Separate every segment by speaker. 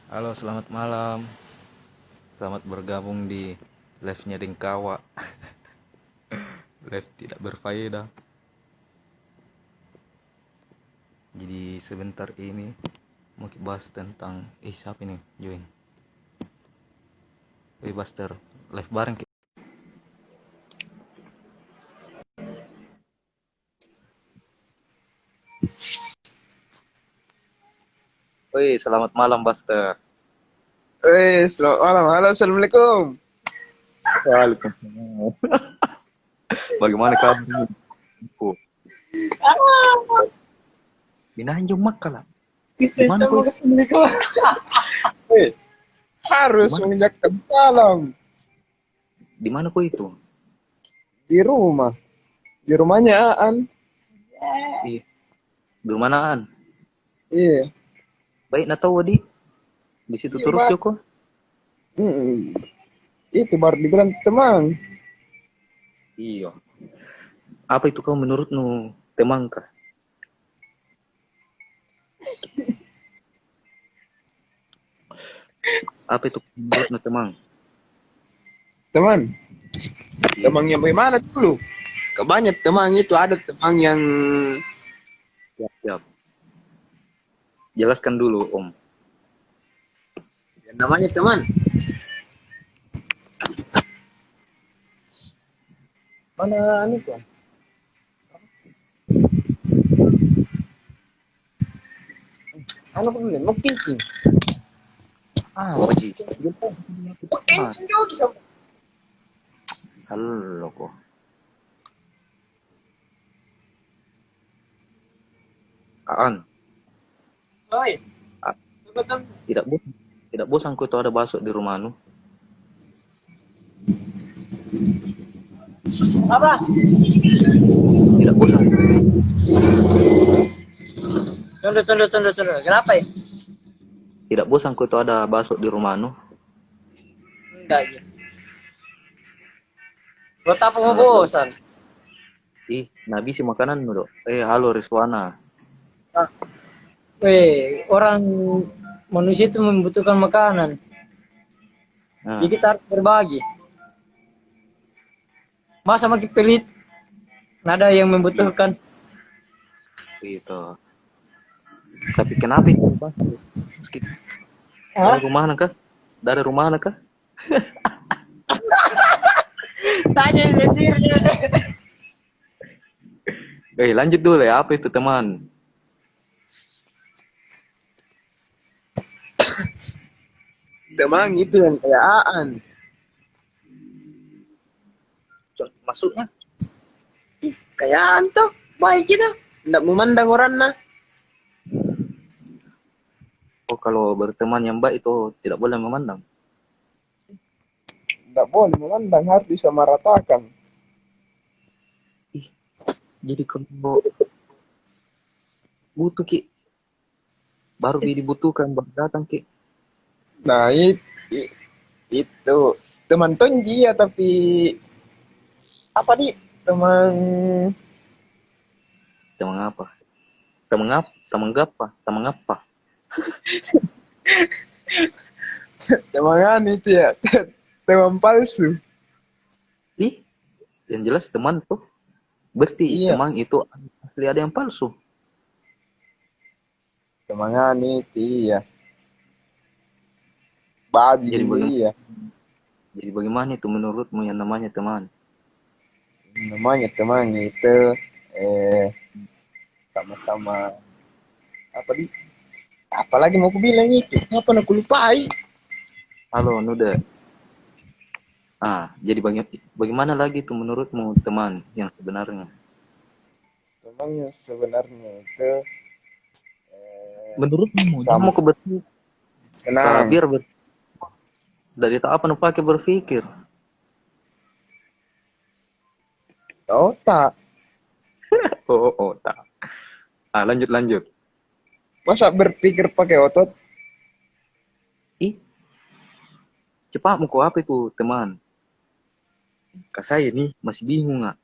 Speaker 1: Halo, selamat malam. Selamat bergabung di live-nya Dingkawa. Live tidak berfaedah. Jadi sebentar ini mau bahas tentang siapa ini join. Buster, live bareng kita. Woi, selamat malam Buster.
Speaker 2: Selamat malam. Halo, Assalamualaikum.
Speaker 1: Waalaikumsalam. Bagaimana kabar? Binanjung Makala.
Speaker 2: Bisa
Speaker 1: Di mana kau?
Speaker 2: Assalamualaikum. Eh,
Speaker 1: Di
Speaker 2: harus
Speaker 1: mana?
Speaker 2: menginjakkan salam
Speaker 1: Di mana kau itu?
Speaker 2: di rumah. Di rumahnya Aan.
Speaker 1: Ih, di manaan?
Speaker 2: Iya.
Speaker 1: Baik, nak tahu di situ
Speaker 2: Iya,
Speaker 1: terus
Speaker 2: Pak.
Speaker 1: Joko.
Speaker 2: Itu baru dibilang teman.
Speaker 1: Iya. Apa itu kau menurutmu teman kah? Apa itu menurutmu teman?
Speaker 2: Teman.
Speaker 1: Iya.
Speaker 2: Teman yang bagaimana dulu? Kebanyak teman itu ada teman yang
Speaker 1: Siap, siap. Jelaskan dulu, Om.
Speaker 2: namanya teman. Mana anu kan? Anu kan mau kencing.
Speaker 1: Ah, Waji.
Speaker 2: Mau kencing juga sama.
Speaker 1: Halo kok. Aan.
Speaker 2: Oi,
Speaker 1: Ah,
Speaker 2: betul.
Speaker 1: tidak bosan. Tidak bosan kau itu ada bakso di rumahmu?
Speaker 2: Apa?
Speaker 1: Tidak bosan.
Speaker 2: Tunggu. Kenapa ya?
Speaker 1: Tidak bosan kau itu ada bakso di rumahmu?
Speaker 2: Enggak ya. Buat apa mau
Speaker 1: Nah,
Speaker 2: bosan?
Speaker 1: nabi si makanan dok. Halo Rizwana.
Speaker 2: Ah, orang manusia itu membutuhkan makanan. Jadi
Speaker 1: Nah,
Speaker 2: kita harus berbagi. Masa makin pelit? Nada yang membutuhkan.
Speaker 1: itu. Tapi kenapa itu bakso? Meski dari
Speaker 2: Hah?
Speaker 1: rumah kah? Dari rumah kah?
Speaker 2: Tanya sendiri.
Speaker 1: Lanjut dulu ya. Apa itu teman?
Speaker 2: Demang itu yang kayaan.
Speaker 1: Maksudnya?
Speaker 2: Kayaan tuh. Baik kita. Tidak memandang orang nah.
Speaker 1: Oh, kalau berteman yang baik itu tidak boleh memandang.
Speaker 2: Tidak boleh memandang. Harus disamaratakan.
Speaker 1: Ih, jadi kalau butuh ki, baru dibutuhkan baru datang ki.
Speaker 2: Nah itu. Teman tonji ya tapi. Apa nih? Teman.
Speaker 1: Teman apa? Teman apa? Teman apa? Teman apa?
Speaker 2: Teman itu ya. Teman palsu.
Speaker 1: Ih, yang jelas teman tuh berarti
Speaker 2: Iya.
Speaker 1: teman itu asli ada yang palsu.
Speaker 2: Teman itu iya. Bagi
Speaker 1: Jadi
Speaker 2: juga
Speaker 1: bagaimana?
Speaker 2: iya.
Speaker 1: Jadi bagaimana itu menurutmu yang namanya teman?
Speaker 2: Namanya teman itu eh sama-sama apa di apalagi mau aku bilang itu apa aku lupai.
Speaker 1: Halo, Nuda. Jadi bagaimana lagi itu menurutmu teman yang sebenarnya?
Speaker 2: Teman yang sebenarnya itu
Speaker 1: Menurutmu, dia
Speaker 2: sama
Speaker 1: mau ke berpikir,
Speaker 2: senang
Speaker 1: biar dari tak apa nu pakai berpikir.
Speaker 2: otak.
Speaker 1: Tak. Lanjut lanjut.
Speaker 2: Masa berpikir pakai otot?
Speaker 1: Ih, cepat mau ke apa itu teman? Kak saya nih masih bingung nggak?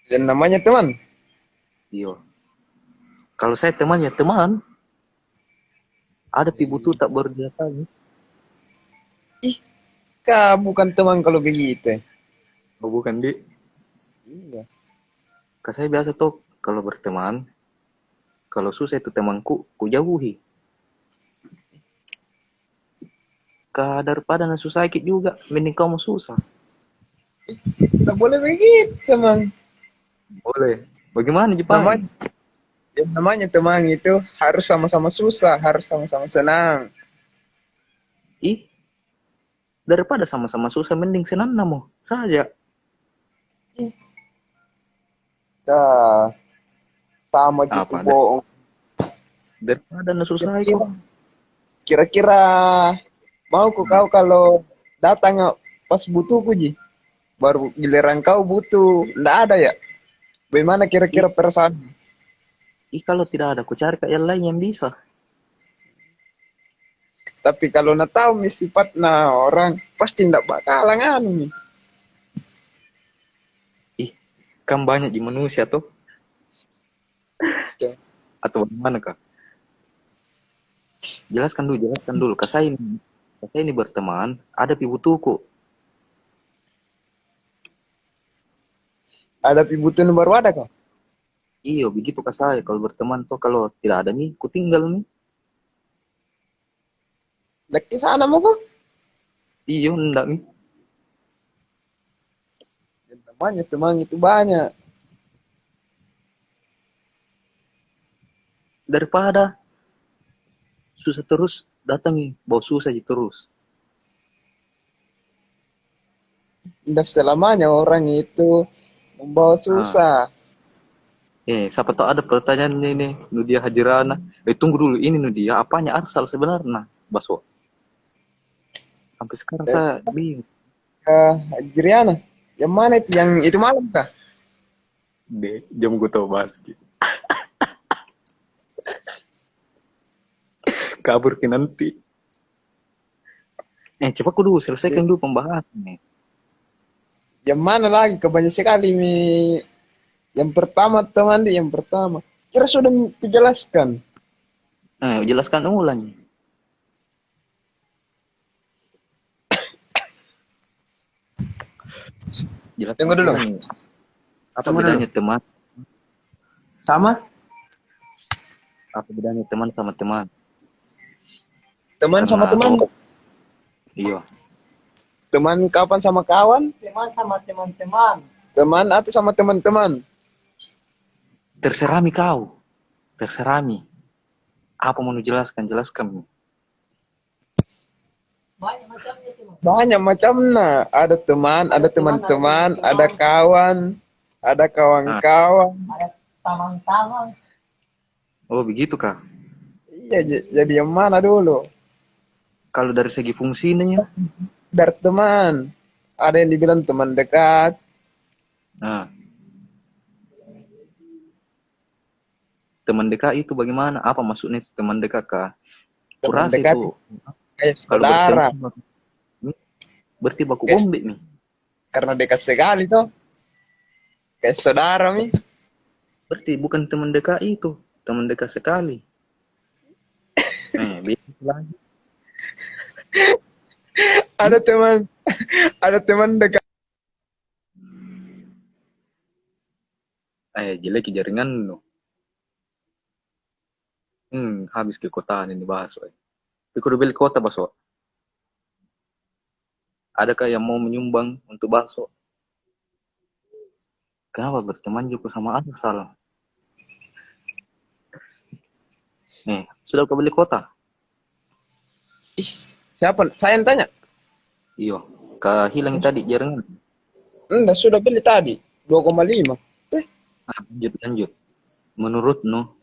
Speaker 2: Dan namanya teman.
Speaker 1: Iya. Kalau saya teman ya teman. Ada pi butuh tak berdatangi.
Speaker 2: Ih, kak bukan teman kalau begitu.
Speaker 1: Oh, bukan di.
Speaker 2: Iya.
Speaker 1: Kak saya biasa tuh kalau berteman, kalau susah itu temanku, ku jauhi. Kak daripada nasu sakit juga, mending kamu susah.
Speaker 2: Nggak boleh begitu, teman.
Speaker 1: Boleh. Bagaimana Jepang?
Speaker 2: Namanya, namanya teman itu harus sama-sama susah, harus sama-sama senang.
Speaker 1: Ih, daripada sama-sama susah, mending senang namo saja.
Speaker 2: Ih, dah, sama gitu
Speaker 1: Apa?
Speaker 2: bohong.
Speaker 1: Daripada nasu
Speaker 2: Kira-kira,
Speaker 1: kok.
Speaker 2: kira-kira mau kau kalau datang pas butuhku ji, baru giliran kau butuh, ndak ada ya? Bagaimana
Speaker 1: Ih,
Speaker 2: kira-kira perasaan?
Speaker 1: ih, kalau tidak ada, ku cari ke yang lain yang bisa.
Speaker 2: Tapi kalau nak tahu nih sifat nah orang pasti ndak bakalan anu nih.
Speaker 1: Ih, kan banyak di manusia tuh.
Speaker 2: Ya,
Speaker 1: Atau bagaimana kak? Jelaskan dulu. Kak saya ini berteman, ada pi butuhku.
Speaker 2: ada pibutuh baru ada kok.
Speaker 1: Iyo, begitu kak saya. Kalau berteman tuh, kalau tidak ada nih, ku tinggal nih.
Speaker 2: Lagi sana mau kok.
Speaker 1: Iyo, enggak nih.
Speaker 2: Namanya teman itu banyak.
Speaker 1: Daripada susah terus, datang nih, bawa susah aja terus.
Speaker 2: Ndak selamanya orang itu membawa
Speaker 1: Ah,
Speaker 2: susah.
Speaker 1: siapa tahu ada pertanyaan ini, Nudia Hajirana. Tunggu dulu, ini Nudia, apanya Arsal sebenarnya? Baso. Sampai sekarang
Speaker 2: Eh,
Speaker 1: saya bingung.
Speaker 2: Jiriana, yang mana itu? Yang itu malam kah?
Speaker 1: Deh, jam gue tahu basket. Kabur ke nanti. Coba aku dulu selesaikan dulu pembahasan nih.
Speaker 2: Yang mana lagi? Kebanyakan sekali mi. Yang pertama teman di yang pertama. Kira sudah menjelaskan.
Speaker 1: Jelaskan ulang. Jelaskan
Speaker 2: Tunggu dulu.
Speaker 1: ulang. Apa
Speaker 2: Tunggu dulu.
Speaker 1: bedanya teman?
Speaker 2: Sama?
Speaker 1: Apa bedanya teman sama teman?
Speaker 2: Teman sama
Speaker 1: Karena
Speaker 2: teman.
Speaker 1: iya,
Speaker 2: Teman kapan sama kawan?
Speaker 3: Teman sama teman-teman.
Speaker 2: Teman atau sama teman-teman?
Speaker 1: terserah mi kau. Terserah mi. Apa mau jelaskan? Jelaskan mi.
Speaker 3: Banyak macamnya teman.
Speaker 2: Banyak macamnya. Ada teman, ada teman-teman, ada kawan, ada
Speaker 1: Ah,
Speaker 2: kawan-kawan.
Speaker 3: Ada taman-taman.
Speaker 1: oh begitu kak.
Speaker 2: Iya, jadi yang mana dulu?
Speaker 1: Kalau dari segi fungsinya,
Speaker 2: Dari teman. Ada yang dibilang teman dekat.
Speaker 1: nah, teman dekat itu bagaimana? Apa maksudnya teman dekat kak?
Speaker 2: Teman
Speaker 1: Kurasa
Speaker 2: dekat
Speaker 1: itu
Speaker 2: kayak
Speaker 1: kalau
Speaker 2: saudara.
Speaker 1: berteman, berarti baku
Speaker 2: Kayak,
Speaker 1: bombe nih.
Speaker 2: karena dekat sekali tuh. Kayak saudara mi.
Speaker 1: Berarti bukan teman dekat itu, teman dekat sekali. Beda lagi.
Speaker 2: Ada teman, ada teman dekat.
Speaker 1: Jelek jaringan no. Habis ke kota ini bahas. Tapi kudu beli kota baso. Adakah yang mau menyumbang untuk bakso? Kenapa berteman juga sama anak salah? Sudah kau beli kota?
Speaker 2: Ih, siapa? Saya yang tanya.
Speaker 1: Iyo, hilang tadi jaringan.
Speaker 2: Enggak, sudah beli tadi. 2,5.
Speaker 1: Lanjut, lanjut. Menurut no,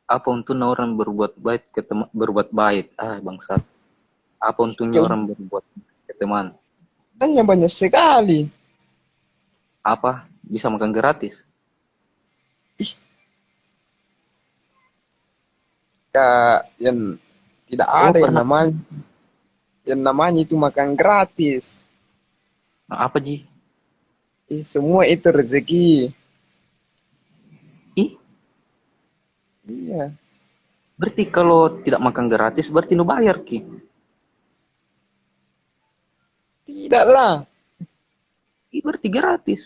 Speaker 1: apa untungnya orang berbuat baik ke teman, berbuat baik? Bangsat. Apa untungnya orang berbuat ke teman?
Speaker 2: Tanya banyak sekali.
Speaker 1: Apa? Bisa makan gratis?
Speaker 2: Kak, yang tidak
Speaker 1: Oh,
Speaker 2: ada
Speaker 1: pernah.
Speaker 2: yang namanya itu makan gratis.
Speaker 1: Apa Ji?
Speaker 2: Semua itu rezeki.
Speaker 1: Ih,
Speaker 2: Iya.
Speaker 1: Berarti kalau tidak makan gratis berarti nu bayar ki.
Speaker 2: Tidaklah.
Speaker 1: Berarti gratis.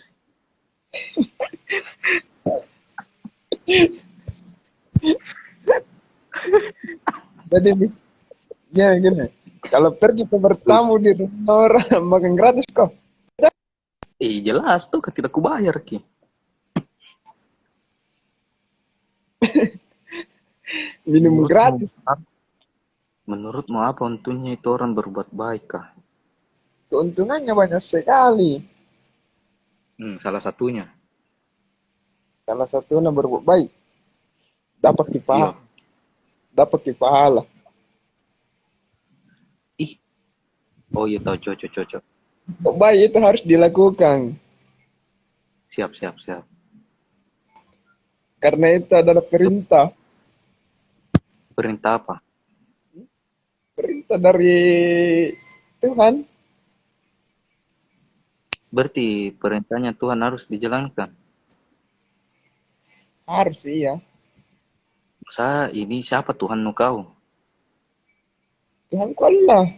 Speaker 2: Jadi ya gini. Kalau pergi ke bertamu di rumah orang makan gratis kok.
Speaker 1: Jelas tuh tidak ku bayar ki.
Speaker 2: Minum
Speaker 1: Menurutmu,
Speaker 2: gratis.
Speaker 1: menurutmu apa untungnya itu orang berbuat baik kah?
Speaker 2: Keuntungannya banyak sekali.
Speaker 1: Salah satunya.
Speaker 2: Salah satunya berbuat baik. Dapat
Speaker 1: Iya.
Speaker 2: kipahala. Dapat kipahala.
Speaker 1: Ih. Oh iya tahu cocok cocok.
Speaker 2: Berbuat baik itu harus dilakukan.
Speaker 1: Siap siap siap.
Speaker 2: Karena itu adalah perintah.
Speaker 1: Perintah apa?
Speaker 2: Perintah dari Tuhan.
Speaker 1: Berarti perintahnya Tuhan harus dijalankan.
Speaker 2: Harus iya.
Speaker 1: Masa ini siapa Tuhan nu kau?
Speaker 2: Tuhan ku Allah.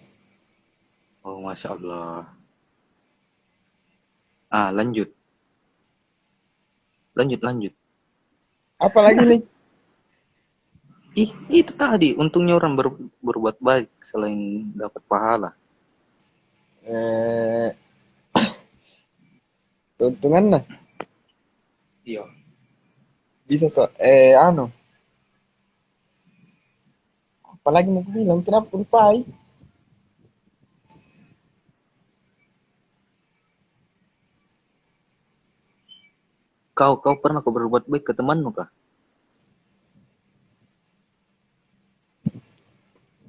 Speaker 1: Oh masya Allah. Lanjut. Lanjut.
Speaker 2: Apalagi nih?
Speaker 1: Itu tadi untungnya orang berbuat baik selain dapat pahala.
Speaker 2: Eh, keuntungan lah.
Speaker 1: Iya.
Speaker 2: Bisa anu. Apalagi mau bilang kenapa lupa?
Speaker 1: Kau pernah kau berbuat baik ke temanmu kah?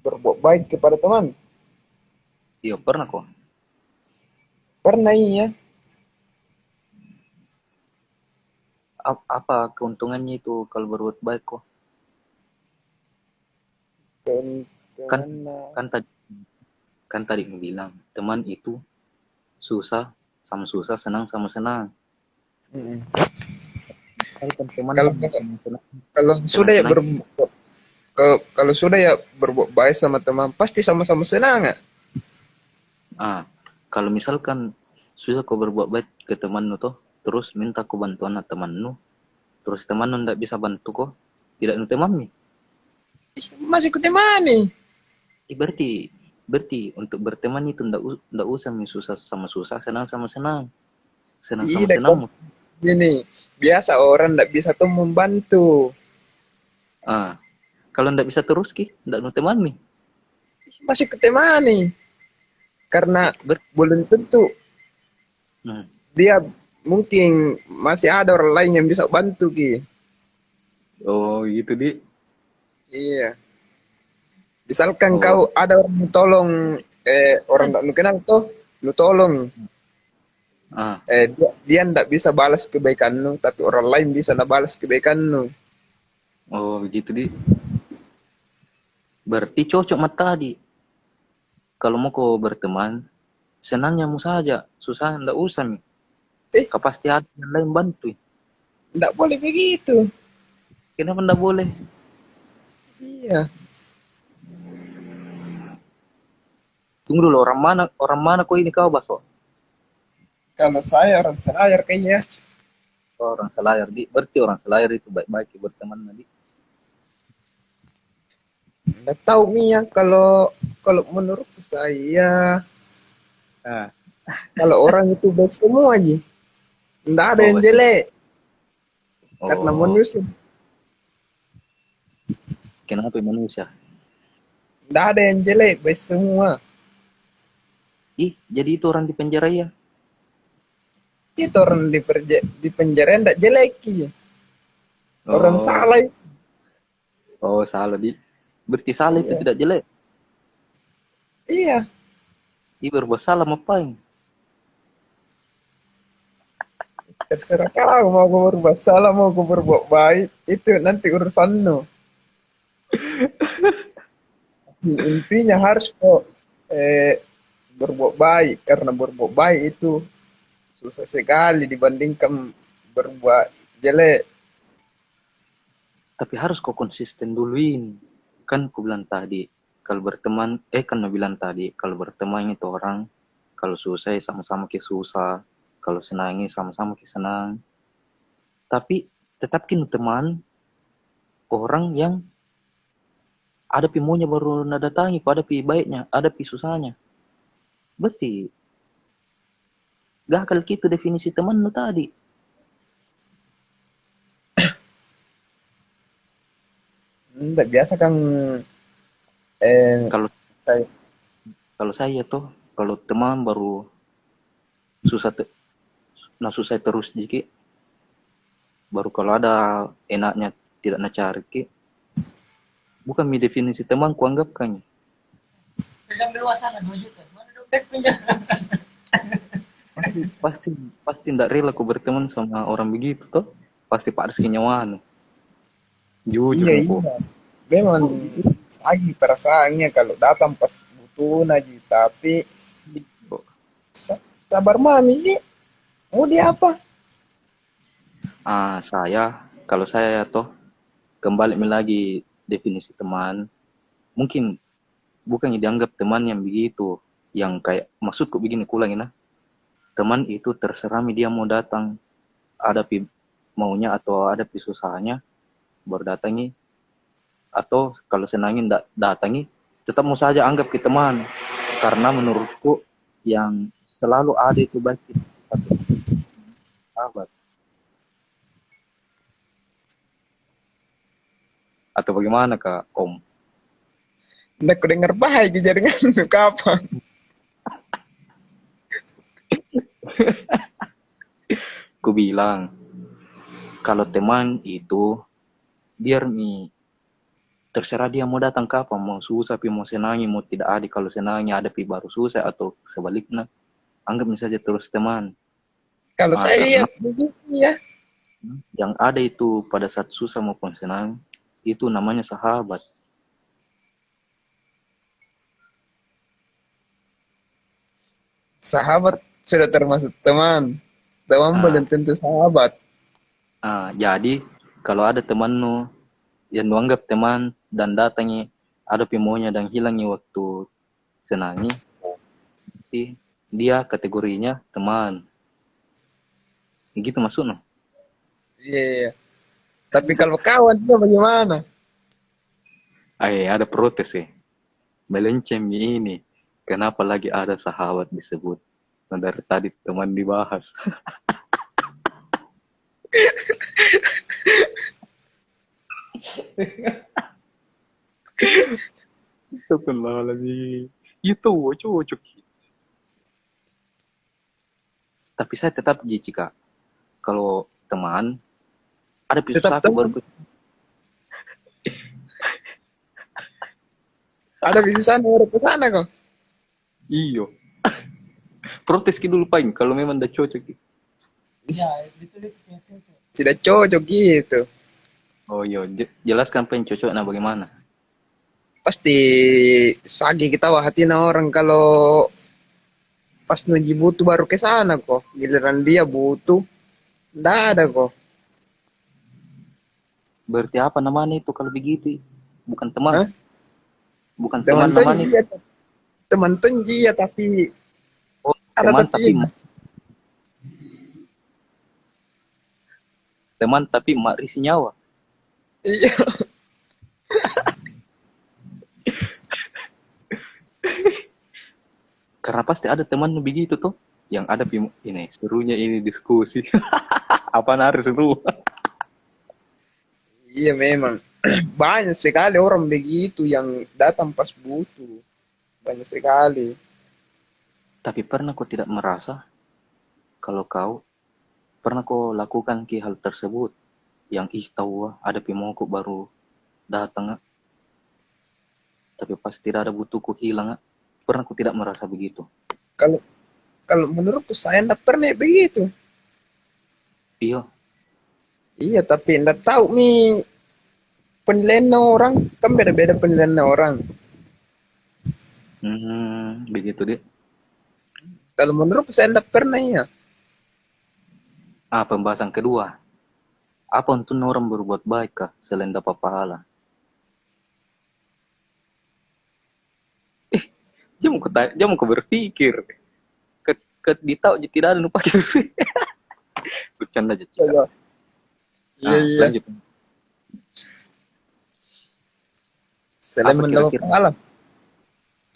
Speaker 2: Berbuat baik kepada teman.
Speaker 1: Iya pernah kok.
Speaker 2: Pernah iya.
Speaker 1: Apa keuntungannya itu kalau berbuat baik kok? Kan
Speaker 2: Keuntungan
Speaker 1: kan tadi kan tadi aku bilang teman itu susah sama susah, senang sama senang. Kan teman
Speaker 2: kalau
Speaker 1: sama senang,
Speaker 2: kalau
Speaker 1: senang
Speaker 2: sudah ya
Speaker 1: senang.
Speaker 2: kalau sudah ya berbuat baik sama teman pasti sama-sama senang ya.
Speaker 1: Kalau misalkan susah kau berbuat baik ke temanmu toh, terus minta kau bantuan temanmu, terus temanmu tidak bisa bantu kau, tidak nu temanmu.
Speaker 2: Masih kutemani.
Speaker 1: Berarti untuk berteman itu ndak usah susah sama susah, senang sama senang, senang sama
Speaker 2: Tidak kok.
Speaker 1: senang.
Speaker 2: Gini, biasa orang ndak bisa tuh membantu.
Speaker 1: Kalau ndak bisa terus ki, ndak nu temanmu.
Speaker 2: Masih kutemani. Karena
Speaker 1: Ber,
Speaker 2: belum tentu
Speaker 1: hmm.
Speaker 2: dia mungkin masih ada orang lain yang bisa bantu ki.
Speaker 1: Oh gitu di.
Speaker 2: Iya. Misalkan
Speaker 1: Oh,
Speaker 2: kau ada orang yang tolong orang ndak lu kenal tuh, lu tolong.
Speaker 1: ah,
Speaker 2: Dia ndak bisa balas kebaikanmu, tapi orang lain bisa nak balas kebaikanmu.
Speaker 1: oh gitu di. Berarti cocok mata tadi. Kalau mau kau berteman, senangnya mu saja, susah ndak usah nih.
Speaker 2: Eh,
Speaker 1: Kau pasti ada yang lain bantu.
Speaker 2: ndak boleh begitu.
Speaker 1: Kenapa ndak boleh?
Speaker 2: Iya.
Speaker 1: Tunggu dulu, orang mana kau ini kau Baso?
Speaker 2: Kalau saya orang Selayar kayaknya.
Speaker 1: Oh, orang Selayar di. Berarti orang Selayar itu baik-baik berteman tadi.
Speaker 2: Nggak tahu Mia kalau kalau menurut saya
Speaker 1: Ah.
Speaker 2: kalau orang itu baik semua aja. Nggak ada
Speaker 1: Oh,
Speaker 2: yang
Speaker 1: baik.
Speaker 2: jelek karena
Speaker 1: Oh,
Speaker 2: manusia.
Speaker 1: kenapa manusia?
Speaker 2: Nggak ada yang jelek baik semua.
Speaker 1: Jadi itu orang di penjara ya?
Speaker 2: Itu orang di penjara nggak jelek ya. Orang
Speaker 1: Oh,
Speaker 2: salah.
Speaker 1: oh salah di. Berarti salah itu
Speaker 2: Iya.
Speaker 1: tidak jelek.
Speaker 2: Iya.
Speaker 1: Berbuat salah ngapain?
Speaker 2: Terserah kau mau kau berbuat salah mau kau berbuat baik itu nanti urusanmu. Intinya harus kok berbuat baik karena berbuat baik itu susah sekali dibandingkan berbuat jelek.
Speaker 1: Tapi harus kau konsisten duluin. Kan aku bilang tadi, kalau berteman, kan aku bilang tadi, kalau berteman itu orang, kalau susah ya sama-sama ke susah, kalau senang ya sama-sama ke senang. Tapi tetap kini teman orang yang ada pimonya baru nadatangi, ada pi baiknya, ada pi susahnya. Berarti gakal gitu definisi teman lu tadi.
Speaker 2: Enggak biasa kan eh
Speaker 1: Kalau
Speaker 2: kayak
Speaker 1: kalau saya tuh, kalau teman baru susah nah susah terus jiki, baru kalau ada enaknya tidak nak cari ki, bukan mi definisi teman ku anggap kan.
Speaker 3: Pinjam di luar sana 2 juta. Mana dompet pinjam?
Speaker 1: Pasti pasti pasti ndak rela aku berteman sama orang begitu toh. Pasti pak nyawaan. Jujur
Speaker 2: iya
Speaker 1: muko.
Speaker 2: iya. Memang lagi perasaannya kalau datang pas butuh aja, tapi sabar mami sih. Mau dia apa?
Speaker 1: Kalau saya toh kembali lagi definisi teman, mungkin bukan dianggap teman yang begitu, yang kayak maksudku begini kulangi nah. Teman itu terserah dia mau datang, ada pi maunya atau ada pi susahnya baru datangi, atau kalau senangin datangi, tetap mau saja anggap kita teman, karena menurutku yang selalu ada itu baik satu sahabat. Atau bagaimana Kak Om?
Speaker 2: Nggak aku dengar bahaya jaringan kapan?
Speaker 1: Ku bilang kalau teman itu biar nih terserah dia mau datang kapan, mau susah pi mau senangi, mau tidak ada, kalau senangi ada pi baru susah atau sebaliknya, anggap saja terus teman.
Speaker 2: Kalau saya
Speaker 1: Karena
Speaker 2: lihat begitu ya.
Speaker 1: yang ada itu pada saat susah maupun senang itu namanya sahabat.
Speaker 2: Sahabat sudah termasuk teman. Teman
Speaker 1: Ah,
Speaker 2: belum tentu sahabat.
Speaker 1: jadi kalau ada temanmu yang lu anggap teman dan datangi ada pimonya dan hilangi waktu senangi, dia kategorinya teman. Gitu maksudnya.
Speaker 2: Iya, iya. Tapi kalau kawan itu bagaimana?
Speaker 1: Ada protes sih. Melenceng ini. Kenapa lagi ada sahabat disebut? Nah, dari tadi teman dibahas. Itu kan lagi. Itu cocok. Tapi saya tetap jika kalau teman ada pisau
Speaker 2: Tetap
Speaker 1: saku baru
Speaker 2: teman. Ada di sana, ada ke sana kok.
Speaker 1: iyo. Protes ki dulu paling kalau memang udah cocok.
Speaker 3: Iya, itu cocok.
Speaker 2: Tidak cocok gitu.
Speaker 1: Oh iya, jelaskan apa yang cocok nah bagaimana?
Speaker 2: Pasti sagi kita hati orang kalau pas nuji butuh baru ke sana kok. Giliran dia butuh, nggak ada kok.
Speaker 1: Berarti apa namanya itu kalau begitu? Bukan teman.
Speaker 2: Hah?
Speaker 1: Bukan
Speaker 2: Teman
Speaker 1: teman
Speaker 2: tuh
Speaker 1: namanya.
Speaker 2: iya, teman tuh iya tapi
Speaker 1: Oh,
Speaker 2: ada
Speaker 1: teman
Speaker 2: tapi
Speaker 1: tapi teman tapi mak risi nyawa.
Speaker 2: iya.
Speaker 1: Karena pasti ada teman begitu tuh yang ada ini serunya ini diskusi. Apa harus seru?
Speaker 2: Iya memang banyak sekali orang begitu yang datang pas butuh. Banyak sekali.
Speaker 1: Tapi pernah kau tidak merasa kalau kau pernah kau lakukan hal tersebut yang tahu ada pimoku baru datang, tapi pas tidak ada butuhku hilang, pernah kau tidak merasa begitu?
Speaker 2: Kalau kalau menurutku saya nggak pernah begitu.
Speaker 1: Iya.
Speaker 2: Iya tapi nggak tahu nih penilaian orang kan beda-beda penilaian orang.
Speaker 1: Begitu deh.
Speaker 2: Kalau menurutku saya nggak pernah ya.
Speaker 1: Pembahasan kedua. Apa untuk orang berbuat baik kah selain dapat pahala? Dia mau berpikir. Ditahu tidak ada numpah gitu. Bercanda aja, Cika.
Speaker 2: Coba. Iya,
Speaker 1: Nah,
Speaker 2: iya.
Speaker 1: lanjut.
Speaker 2: Selain
Speaker 1: Apa
Speaker 2: mendapat
Speaker 1: kira-kira?
Speaker 2: pengalaman,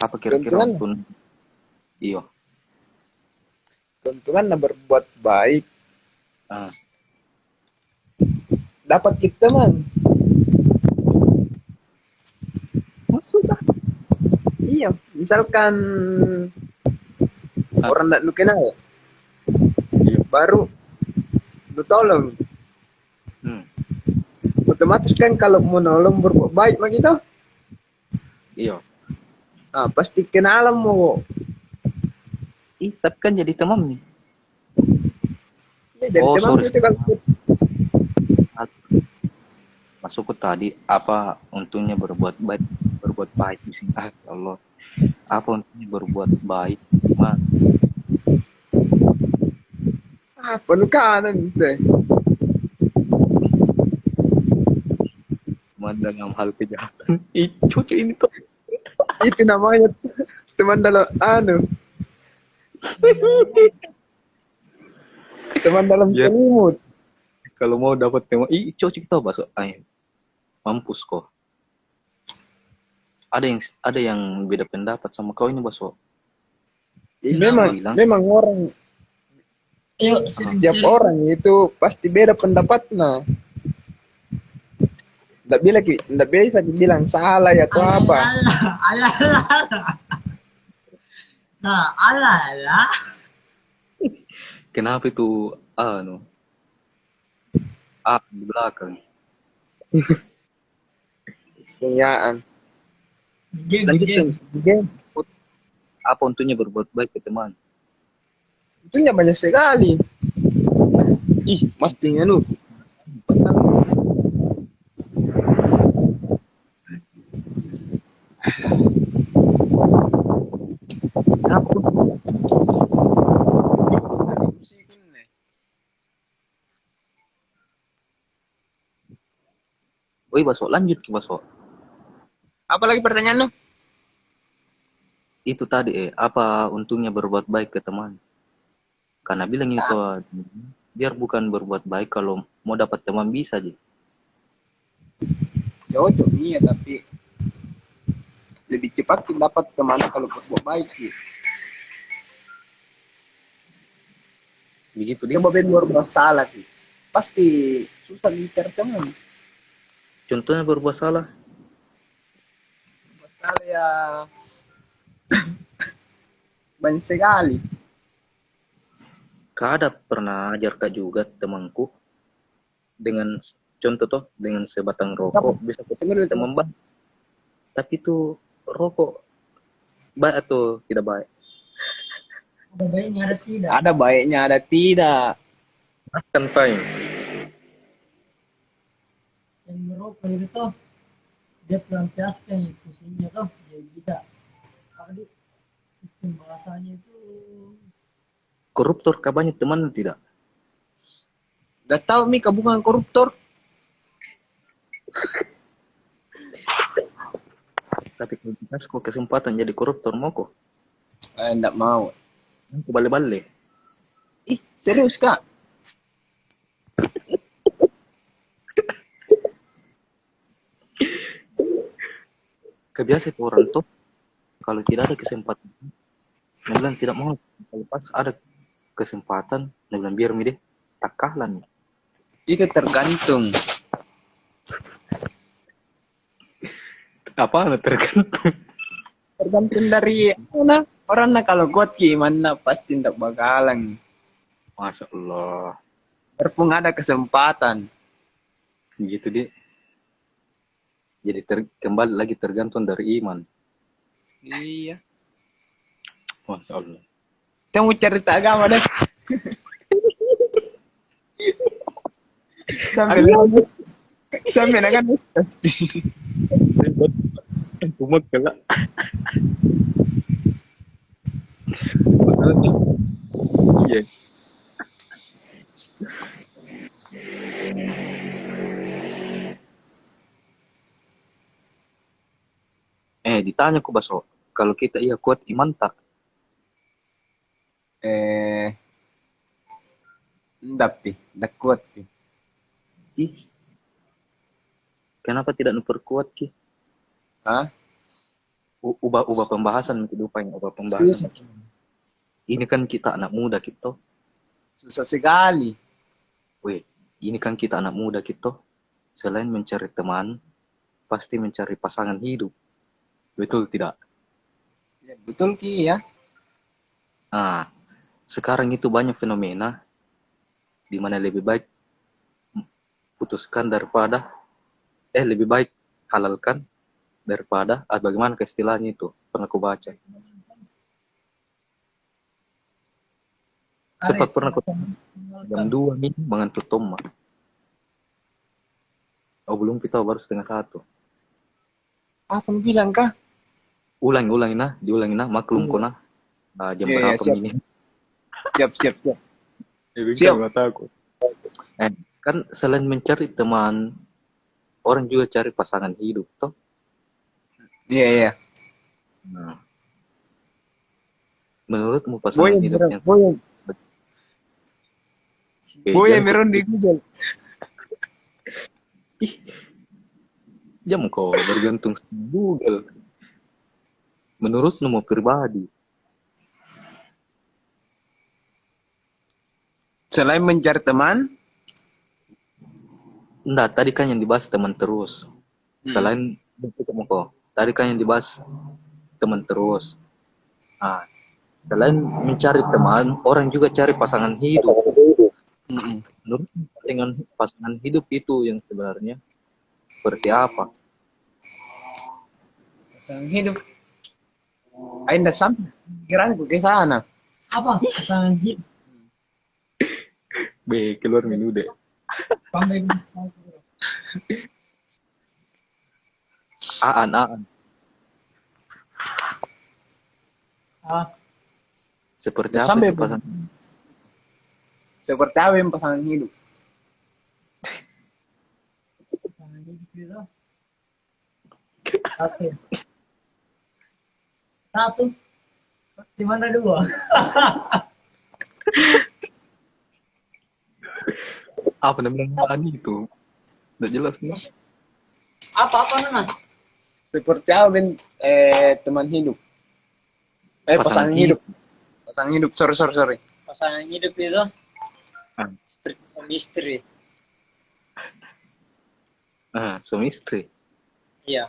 Speaker 1: Apa kira-kira
Speaker 2: keuntungan,
Speaker 1: untuk iyo?
Speaker 2: keuntungan berbuat baik.
Speaker 1: Ah,
Speaker 2: Dapat kita man.
Speaker 1: masuk lah.
Speaker 2: Iya, misalkan
Speaker 1: Ah,
Speaker 2: orang tidak lu kenal,
Speaker 1: iya.
Speaker 2: baru lu tolong.
Speaker 1: Hmm,
Speaker 2: Otomatis kan kalau mau nolong berbuat baik mah gitu,
Speaker 1: iyo.
Speaker 2: pasti kenalan mau.
Speaker 1: Tapi kan jadi teman nih.
Speaker 2: Ya, jadi
Speaker 1: Oh,
Speaker 2: teman
Speaker 1: sorry.
Speaker 2: itu kalau
Speaker 1: Masukku tadi apa untungnya berbuat baik di sini. Ah, ya Allah. Apa untungnya berbuat baik? Man,
Speaker 2: penuh kanan teh.
Speaker 1: dalam hal kejahatan. Ih, cucu ini tuh.
Speaker 2: Itu namanya teman dalam teman dalam
Speaker 1: Biar
Speaker 2: selimut.
Speaker 1: kalau mau dapat tema, cucu kita masuk. Ayo, mampus kok. Ada yang beda pendapat sama kau ini, Baso.
Speaker 2: Memang
Speaker 1: Bilang,
Speaker 2: memang orang
Speaker 3: Ayo,
Speaker 2: setiap orang itu pasti beda pendapatnya. Nggak bisa dibilang salah ya atau apa.
Speaker 3: Alah, alah. Nah, alah, alah.
Speaker 1: kenapa itu di belakang?
Speaker 2: Sinyaan.
Speaker 1: Lanjutkan.
Speaker 2: Game
Speaker 1: Apa untungnya berbuat baik ke teman?
Speaker 2: itunya banyak sekali. Ih, pastinya nu.
Speaker 1: Kenapa? Woi, Baso, lanjut ke Baso.
Speaker 2: Apalagi pertanyaan lu?
Speaker 1: Itu tadi apa untungnya berbuat baik ke teman? Karena bilang itu biar bukan berbuat baik kalau mau dapat teman bisa aja.
Speaker 2: Cocok iya, tapi lebih cepat dapat teman kalau berbuat baik sih.
Speaker 1: Begitu dia.
Speaker 2: Coba berbuat salah sih. Pasti susah dicari teman.
Speaker 1: Contohnya berbuat salah.
Speaker 2: Berbuat salah ya banyak sekali.
Speaker 1: Kak ada pernah ajar kak juga temanku dengan contoh toh dengan sebatang rokok bisa
Speaker 2: Dengar
Speaker 1: teman bang. Tapi itu rokok baik atau tidak baik?
Speaker 3: Ada baiknya, ada tidak.
Speaker 2: Ada baiknya, ada tidak.
Speaker 1: Akan time.
Speaker 3: Yang merokok itu tuh, dia pelampiaskan pusingnya tuh, jadi bisa. Apa di sistem bahasanya itu
Speaker 1: Koruptor kak banyak teman tidak?
Speaker 2: Gak tahu Mika bukan koruptor.
Speaker 1: Tapi kalau dikasih kok kesempatan jadi koruptor mau kok.
Speaker 2: Enggak mau.
Speaker 1: Aku balik-balik.
Speaker 2: Ih, serius kak?
Speaker 1: Kebiasa itu orang tuh kalau tidak ada kesempatan, dia bilang tidak mau. Kalau pas ada kesempatan, dia bilang biar mi deh tak kalah nih.
Speaker 2: Itu tergantung.
Speaker 1: Apa tergantung?
Speaker 2: Tergantung dari mana. Orang kalau kuat gimana pasti tidak bakalan.
Speaker 1: Masya Allah.
Speaker 2: Berpung ada kesempatan.
Speaker 1: Gitu dia. Jadi kembali lagi tergantung dari iman.
Speaker 2: Iya.
Speaker 1: Masya Allah.
Speaker 2: Kita mau cerita agama deh. Sampai nangis. Sampai nangis pasti.
Speaker 1: Umat kena. Iya. Ditanya ku Baso, Kalau kita iya kuat iman tak?
Speaker 2: Enggak, Pi. Enggak kuat, Pi.
Speaker 1: Ih, kenapa tidak memperkuat ki?
Speaker 2: Hah?
Speaker 1: Ubah pembahasan kehidupan, ubah pembahasan.
Speaker 2: Susah.
Speaker 1: Ini kan kita anak muda kita.
Speaker 2: Susah sekali.
Speaker 1: Weh, ini kan kita anak muda kita. Selain mencari teman, pasti mencari pasangan hidup. Betul tidak?
Speaker 2: Ya, betul, Ki, ya.
Speaker 1: Nah, sekarang itu banyak fenomena di mana lebih baik putuskan daripada lebih baik halalkan daripada bagaimana ke istilahnya itu pernah aku baca. Sempat pernah aku jam 2 nih mengantuk Toma. Oh belum kita baru setengah 1.
Speaker 2: Apa yang bilang, kah?
Speaker 1: Ulangi diulangi maklum
Speaker 2: Iya.
Speaker 1: kau nah. Jam
Speaker 2: Iya,
Speaker 1: berapa
Speaker 2: siap.
Speaker 1: ini?
Speaker 2: Siap.
Speaker 1: Siap. Mataku. Kan selain mencari teman, orang juga cari pasangan hidup toh.
Speaker 2: Iya.
Speaker 1: Nah, menurutmu pasangan hidupnya?
Speaker 2: Boy meron di Google.
Speaker 1: Ih, jam kau bergantung sama Google. Menurutmu pribadi?
Speaker 2: Selain mencari teman,
Speaker 1: Enggak, tadi kan yang dibahas teman terus. Selain itu kok. Tadi kan yang dibahas teman terus. Nah, selain mencari teman, orang juga cari pasangan hidup. Menurut dengan pasangan hidup itu yang sebenarnya seperti apa?
Speaker 2: pasangan hidup. Ainda sampai pikiranku ke sana.
Speaker 3: Apa pasangan hidup?
Speaker 1: Keluar menu deh.
Speaker 3: Pandai
Speaker 1: Aan. Seperti apa
Speaker 2: Sampai
Speaker 1: itu pasangan?
Speaker 2: seperti apa yang pasangan hidup?
Speaker 3: pasangan hidup itu satu di mana dua?
Speaker 1: Apa namanya itu? Nggak jelas nih.
Speaker 3: Apa Nana?
Speaker 2: Seperti apa teman hidup? Pasangan hidup. Pasangan hidup. Sorry.
Speaker 3: Pasangan hidup itu
Speaker 1: Ah.
Speaker 3: seperti suami istri.
Speaker 1: Suami istri.
Speaker 3: Iya.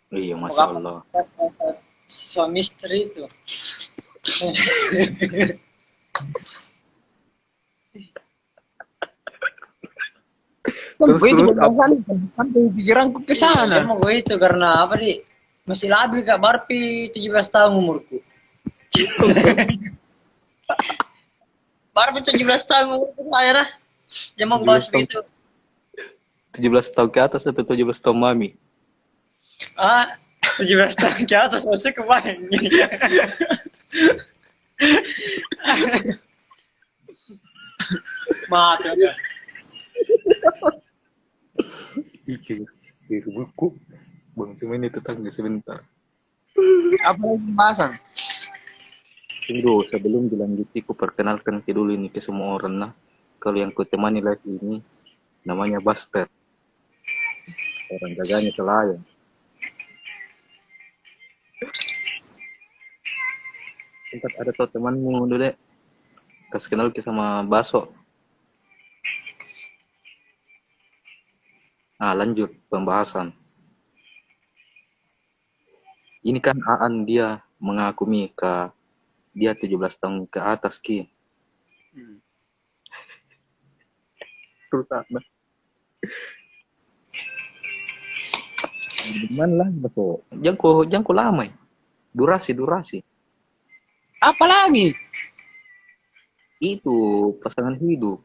Speaker 1: Iya, masya Allah.
Speaker 3: Suami istri itu.
Speaker 1: Terus,
Speaker 2: sampai pikiranku ke sana.
Speaker 3: Mau gue itu karena apa nih? Masih labil kak, Barpi 17 tahun umurku. Barpi 17 tahun umurku saya lah. Dia mau bahas
Speaker 1: 17 tahun.
Speaker 3: begitu.
Speaker 1: 17 tahun ke atas atau 17 tahun mami?
Speaker 3: 17 tahun ke atas masih kebayang. Maaf ya.
Speaker 1: Di rumahku Bang Sumen itu tetangga sebentar.
Speaker 2: Apa yang pembahasan?
Speaker 1: Tunggu, sebelum dilanjuti ku perkenalkan ke dulu ini ke semua orang nah. Kalau yang ku temani lagi ini namanya Buster. Orang jaganya selayan. Sempat ada tuh temanmu dulu deh. Kasih kenal ke sama Baso. Nah, lanjut pembahasan. Ini kan Aan dia mengakui ke dia 17 tahun ke atas ki. Terutama. Gimana lah Baso? Jangko lama ya. Durasi.
Speaker 2: Apa lagi?
Speaker 1: Itu pasangan hidup.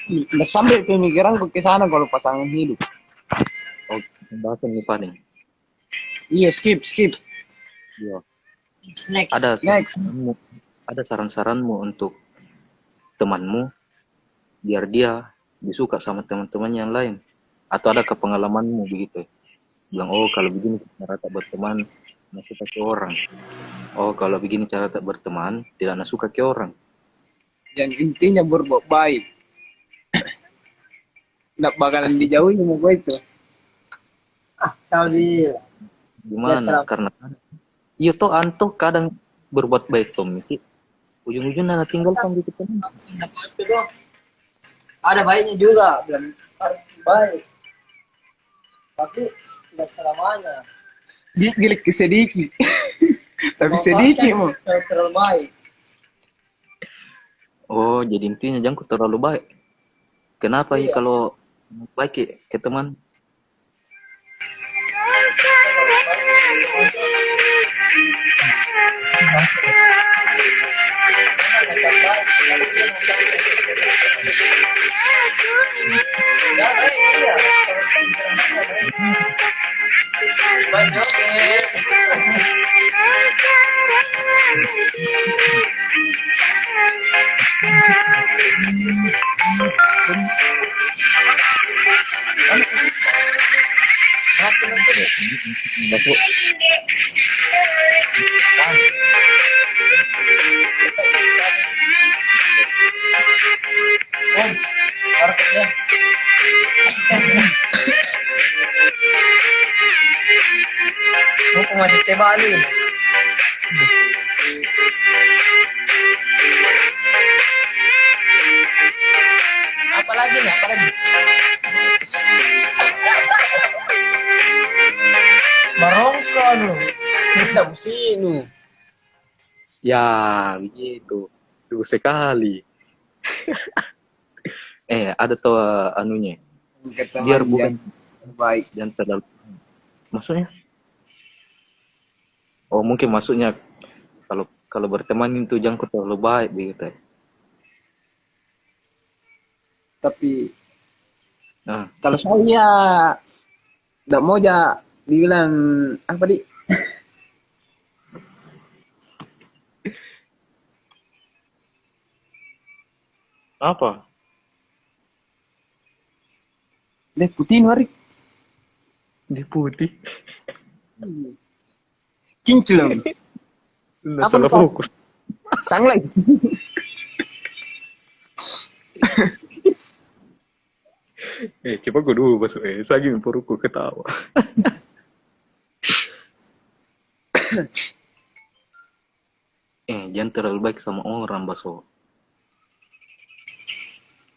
Speaker 2: Udah sampai pemikiranku ke sana kalau pasangan hidup.
Speaker 1: Oh, pembahasan nih paling.
Speaker 2: Iya, skip.
Speaker 1: Iya.
Speaker 3: Next.
Speaker 1: Ada saran-saranmu untuk temanmu biar dia disuka sama teman-teman yang lain, atau ada pengalamanmu begitu? Bilang kalau begini rata berteman Nggak suka ke orang. Oh, kalau begini cara tak berteman, tidak nak suka ke orang.
Speaker 2: Yang intinya berbuat baik. Nggak bakalan
Speaker 1: Kasih
Speaker 2: dijauhi sama gue itu.
Speaker 3: Saudi ya
Speaker 1: gimana?
Speaker 3: serap.
Speaker 1: Karena iya toh anto kadang berbuat baik toh, Miki. Ujung-ujungnya nak tinggalkan gitu teman.
Speaker 3: Itu tuh ada baiknya juga, belum harus baik, tapi tidak selamanya.
Speaker 2: Gilik sedikit. Tapi sedikit
Speaker 3: Memanfaatkan
Speaker 2: mau.
Speaker 3: terlalu baik.
Speaker 1: Oh, jadi intinya jangan ku terlalu baik. Kenapa ya
Speaker 3: Iya.
Speaker 1: kalau baik ya, ke teman? Masuk.
Speaker 3: Hukum aja Bali. Apalagi nih, apalagi? Barongko nu. Kita musinu.
Speaker 1: Ya, begitu. Tunggu sekali. Ada tuh anunya. Biar bukan
Speaker 2: baik.
Speaker 1: jangan terlalu. Maksudnya? Oh, mungkin maksudnya kalau kalau berteman itu jangan terlalu baik begitu.
Speaker 2: Tapi
Speaker 1: Nah,
Speaker 2: kalau saya nggak mau ya dibilang apa di?
Speaker 1: apa?
Speaker 2: Deh putih hari.
Speaker 1: Di putih.
Speaker 2: Kinclong.
Speaker 1: Nggak
Speaker 2: Apa
Speaker 1: salah
Speaker 2: lupa?
Speaker 1: fokus.
Speaker 2: Sanglai.
Speaker 1: Coba gue dulu masuk lagi perutku ketawa. Jangan terlalu baik sama orang, Baso.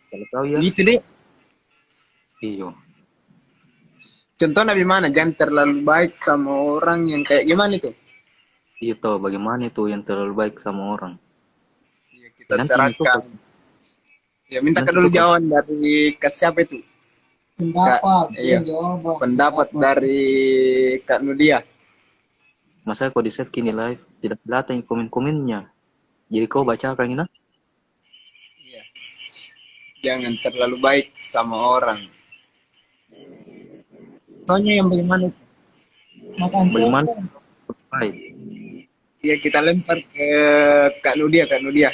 Speaker 1: Kalau kau ya,
Speaker 2: Gitu deh.
Speaker 1: iyo.
Speaker 2: Contohnya gimana? Jangan terlalu baik sama orang yang kayak gimana itu?
Speaker 1: Iya tahu bagaimana itu yang terlalu baik sama orang.
Speaker 2: Ya, kita
Speaker 1: Nanti itu
Speaker 2: serahkan. Ya minta
Speaker 1: nanti
Speaker 2: dulu
Speaker 1: itu
Speaker 2: jawaban dari ke siapa itu?
Speaker 3: Pendapat,
Speaker 2: Iya.
Speaker 3: jawaban.
Speaker 2: Pendapat dari Kak Nudia.
Speaker 1: masa kau di set kini live tidak kelihatan komen-komennya. Jadi kau bacakan ini.
Speaker 2: Iya. Jangan terlalu baik sama orang. Contohnya yang bagaimana?
Speaker 3: Makan
Speaker 1: Bagaimana?
Speaker 3: contoh.
Speaker 1: Baik.
Speaker 2: Ya kita lempar ke Kak Nudia, Kak Nudia.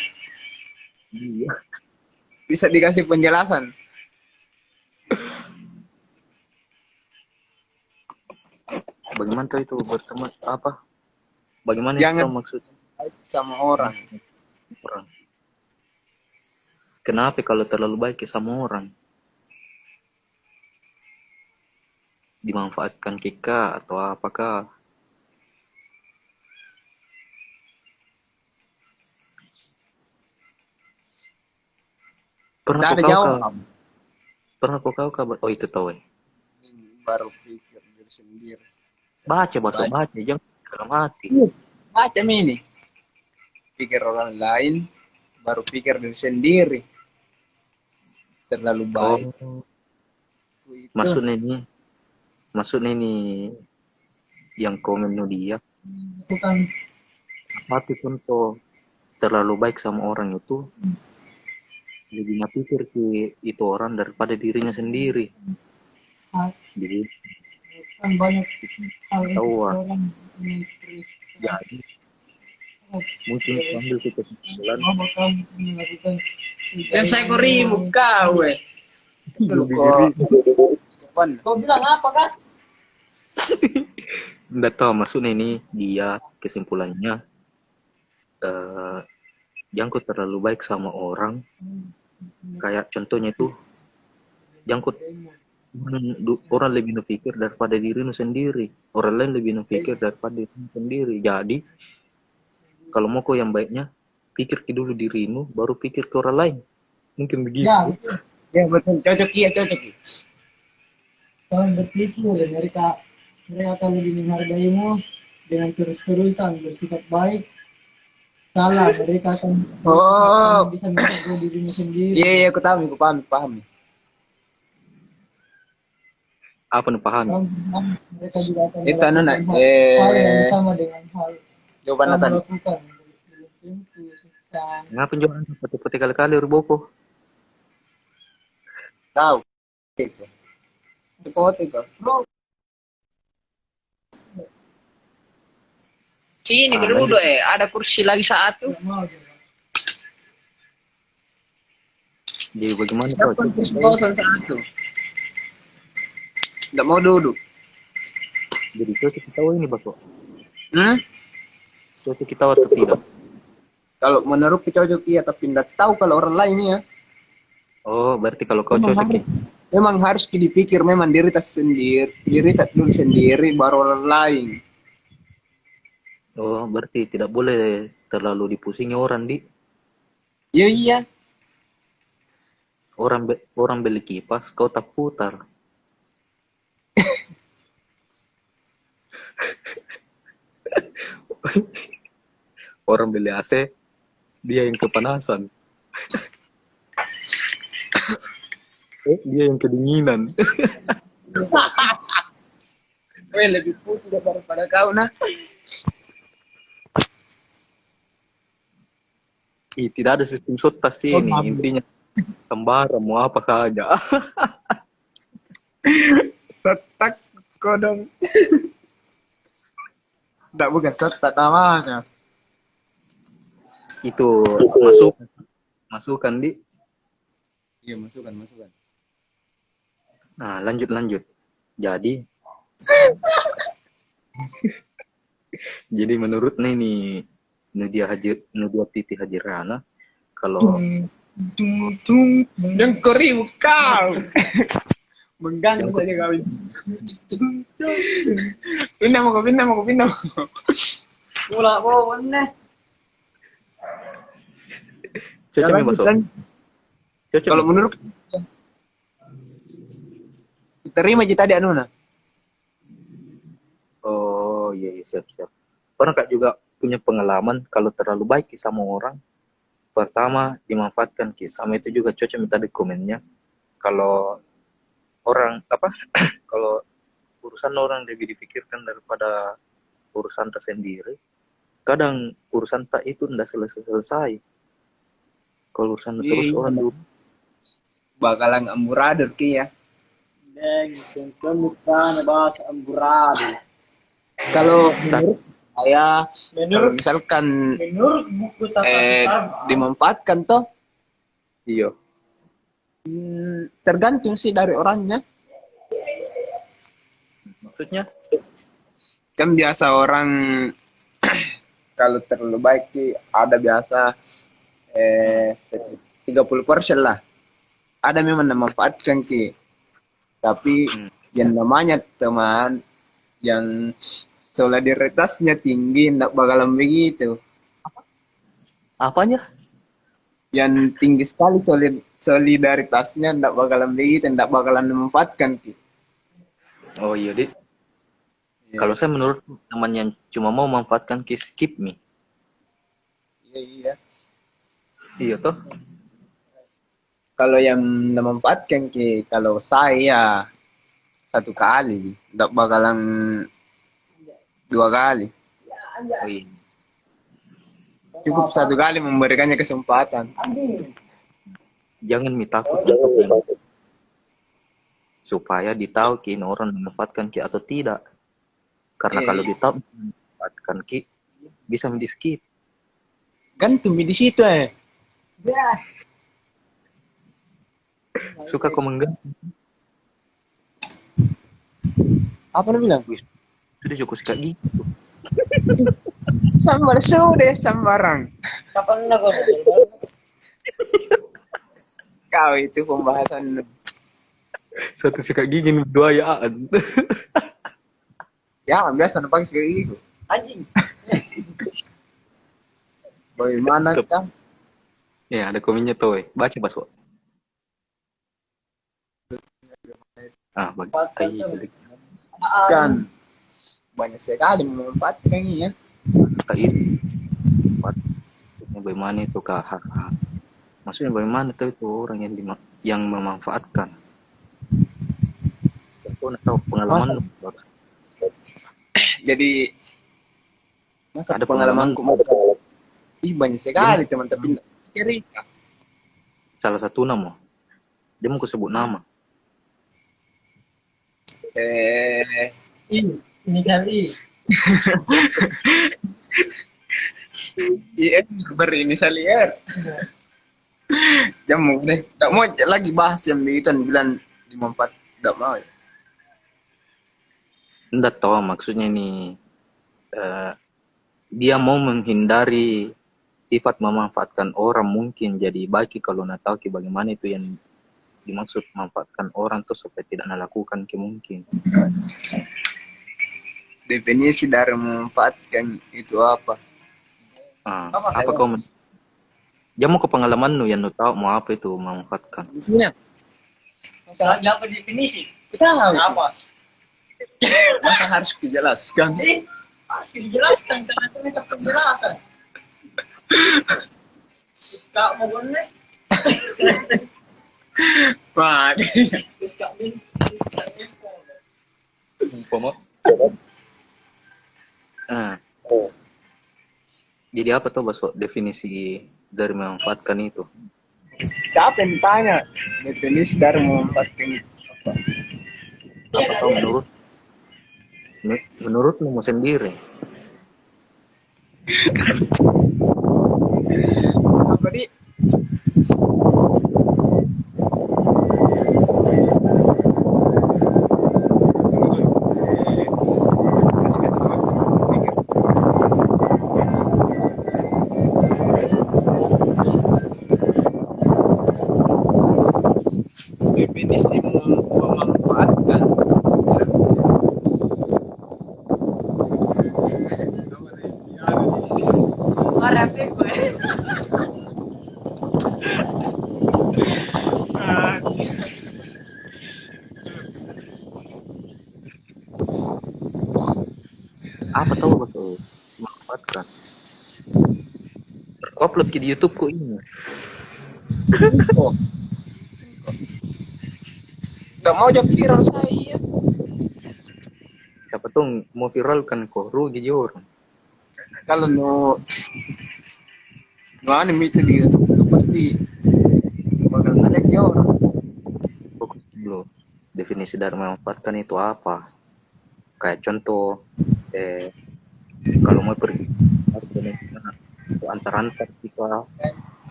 Speaker 1: Iya.
Speaker 2: Bisa dikasih penjelasan.
Speaker 1: Bagaimana tuh itu berteman apa? Bagaimana
Speaker 2: Jangan
Speaker 1: itu maksudnya
Speaker 2: baik sama orang.
Speaker 1: orang? Kenapa kalau terlalu baik sama orang? Dimanfaatkan kita atau apakah? Pernah
Speaker 2: Tidak
Speaker 1: kau
Speaker 2: ada
Speaker 1: kau
Speaker 2: jawab.
Speaker 1: pernah kau oh itu tahu.
Speaker 2: Baru pikir diri sendiri.
Speaker 1: Baca baca jangan dalam hati.
Speaker 2: Macam ini. Pikir orang lain, baru pikir diri sendiri. Terlalu baik.
Speaker 1: Oh,
Speaker 2: Itu.
Speaker 1: maksudnya ini yang komen dia.
Speaker 3: Bukan
Speaker 1: Tapi pun tuh terlalu baik sama orang itu lebih pikir ke itu orang daripada dirinya sendiri. Jadi
Speaker 3: kan banyak hal untuk
Speaker 1: tahu
Speaker 3: seorang frustasi.
Speaker 1: jadi mungkin sambil kita kesimpulan
Speaker 3: Bahwa kamu melakukan
Speaker 2: Dan saya korimu kau. Dulu
Speaker 1: lebih ngeri.
Speaker 2: kok.
Speaker 3: Kau bilang apa kan?
Speaker 1: Nggak tahu maksudnya ini dia kesimpulannya eh jangkut terlalu baik sama orang, kayak contohnya itu jangkut orang lebih berpikir daripada dirimu sendiri, orang lain lebih berpikir daripada dirimu sendiri. Jadi kalau mau kau yang baiknya, pikir ke dulu dirimu baru pikir ke orang lain, mungkin
Speaker 3: Ya,
Speaker 1: begitu.
Speaker 3: betul.
Speaker 2: Ya betul, cocok iya cocok.
Speaker 3: Kalau berpikir mereka akan lebih menghargaimu dengan terus-terusan bersikap baik. Salah,
Speaker 2: Oh,
Speaker 3: akan bisa menghargai dirimu sendiri.
Speaker 2: iya iya, aku tahu, aku paham, paham.
Speaker 1: Apa nih pahami?
Speaker 3: Mereka juga akan
Speaker 2: Itu anu nak,
Speaker 3: melakukan hal yang sama dengan hal
Speaker 2: jawabannya
Speaker 3: kamu
Speaker 2: tadi.
Speaker 3: lakukan. Belum tentu sukses.
Speaker 1: Ngapa jualan putih-putih kali-kali ruboko?
Speaker 2: Tahu. Itu. Itu itu. Sini
Speaker 1: Ah,
Speaker 2: kedua
Speaker 1: lanjut.
Speaker 2: ada kursi lagi satu.
Speaker 3: Tidak mau juga.
Speaker 1: Jadi bagaimana kau?
Speaker 2: Siapa kursi kosong satu? Tidak mau duduk.
Speaker 1: Jadi cocok kita ini bakso.
Speaker 2: Hmm?
Speaker 1: Cocok kita atau tidak?
Speaker 2: Kalau menurut cocok iya, tapi tidak tahu kalau orang lain ya.
Speaker 1: Oh, berarti kalau kau
Speaker 2: Memang
Speaker 1: cocok
Speaker 2: harus,
Speaker 1: ya?
Speaker 2: memang harus dipikir memang diri tas sendiri, diri tak dulu sendiri baru orang lain.
Speaker 1: Oh, berarti tidak boleh terlalu dipusingi orang di
Speaker 2: Iya iya.
Speaker 1: orang beli kipas, kau tak putar. Orang beli AC, dia yang kepanasan. Dia yang kedinginan.
Speaker 2: Weh lebih putih daripada kau nah.
Speaker 1: Tidak ada sistem sotas sih ini. Intinya sembara mau apa saja.
Speaker 2: Setak kodong. Tidak bukan setak namanya.
Speaker 1: Itu masukan di.
Speaker 2: Iya masukkan masukkan.
Speaker 1: Nah, lanjut. Jadi menurut nih Nudia Titi Hajirana kalau
Speaker 2: Yang keriu kau. Mengganggu
Speaker 1: jangkut
Speaker 2: saja kau. Pindah mau pindah. Pula mau nih.
Speaker 1: cocok nih masuk. Cocok
Speaker 2: Kalau
Speaker 1: nih.
Speaker 2: menurut terima aja tadi anu nah.
Speaker 1: Oh iya, siap. Pernah kak juga punya pengalaman kalau terlalu baik sama orang, pertama dimanfaatkan sama itu juga cocok minta di komennya. Kalau orang apa kalau urusan orang lebih dipikirkan daripada urusan tersendiri, kadang urusan tak itu tidak selesai. Kalau urusan terus
Speaker 2: Iya,
Speaker 1: orang dulu
Speaker 2: bakalan amburadul ki ya.
Speaker 3: Deng, sengkemuk kan bahasa amburadul.
Speaker 2: Kalau menurut saya kalau
Speaker 3: Menurut
Speaker 2: misalkan
Speaker 3: menurut buku tata Sutarma,
Speaker 2: dimanfaatkan toh
Speaker 1: iya.
Speaker 2: tergantung sih dari orangnya.
Speaker 1: Maksudnya
Speaker 2: Kan biasa orang kalau terlalu baik sih ada biasa 30% lah. Ada memang memanfaatkan ki. Tapi yang namanya teman yang solidaritasnya tinggi ndak bakalan begitu.
Speaker 1: apanya?
Speaker 2: Yang tinggi sekali solidaritasnya ndak bakalan begitu, ndak bakalan memanfaatkan ki.
Speaker 1: Oh iya, Dik.
Speaker 2: Ya,
Speaker 1: Kalau saya menurut teman yang cuma mau memanfaatkan skip me.
Speaker 2: iya iya.
Speaker 1: Iya toh?
Speaker 2: Kalau yang memanfaatkan ki, kalau saya satu kali, ndak bakalan dua kali.
Speaker 1: Oh iya.
Speaker 2: Cukup satu kali memberikannya kesempatan.
Speaker 1: Jangan takut untuk yang supaya ditahu ki orang memanfaatkan ki atau tidak. Karena kalau ditahu memanfaatkan ki bisa di skip.
Speaker 2: Gantung di situ
Speaker 1: Suka kau mengganti.
Speaker 2: Apa lu bilang?
Speaker 1: Wis, sudah cukup sikat gigi tuh.
Speaker 2: Sambar sudah sambarang.
Speaker 3: Kapan na ko?
Speaker 2: Kau itu pembahasan lu.
Speaker 1: Satu sikat gigi dua ya.
Speaker 2: Ya, biasa pakai sikat gigi.
Speaker 3: Anjing.
Speaker 2: Bagaimana
Speaker 1: Tetep.
Speaker 2: kan?
Speaker 1: Ya, ada komennya tuh, baca Baswo. Bagi jelek.
Speaker 2: Kan banyak sekali memanfaatkan ini ya.
Speaker 1: Itu bagaimana itu Kak? Maksudnya bagaimana tuh itu orang yang memanfaatkan? Aku tahu pengalaman lu.
Speaker 2: Jadi masa
Speaker 1: Ada
Speaker 2: pengalamanku banyak sekali teman tapi cerita.
Speaker 1: Salah satu nama. Dia mau sebut nama.
Speaker 3: Inisial I.
Speaker 2: Iya, berinisial IR. Jamu deh. Tak mau lagi bahas yang begitu bilang 54 tak mau ya.
Speaker 1: Enggak tahu maksudnya nih. Dia mau menghindari sifat memanfaatkan orang mungkin jadi bagi kalau nak tahu bagaimana itu yang dimaksud memanfaatkan orang tuh supaya tidak melakukan mungkin.
Speaker 2: Definisi dari memanfaatkan itu apa?
Speaker 1: Apa kau dia mau ke pengalaman nu yang nu tahu mau apa itu memanfaatkan?
Speaker 2: Isinya
Speaker 3: Masalahnya apa definisi? Kita tahu. Apa?
Speaker 2: masa harus dijelaskan.
Speaker 3: Harus dijelaskan karena itu minta penjelasan. Kak mau bonek?
Speaker 2: Pak.
Speaker 3: Kak bin.
Speaker 1: Jadi apa tuh Baswo definisi dari memanfaatkan itu?
Speaker 2: Siapa yang tanya definisi dari memanfaatkan itu?
Speaker 1: Apa tahu menurutmu sendiri?
Speaker 2: Apa di? Definisi memanfaatkan.
Speaker 3: Marah gue.
Speaker 1: Apa tahu Baswo memanfaatkan? Upload ke di YouTube kok ini.
Speaker 2: Oh. Gak mau jadi viral saya.
Speaker 1: Siapa tuh mau viralkan kok rugi orang.
Speaker 2: Kalau no anime itu di YouTube itu pasti bakal ada orang.
Speaker 1: Fokus dulu. Definisi dari memanfaatkan itu apa? Kayak contoh, kalau mau pergi ke antar-antar kita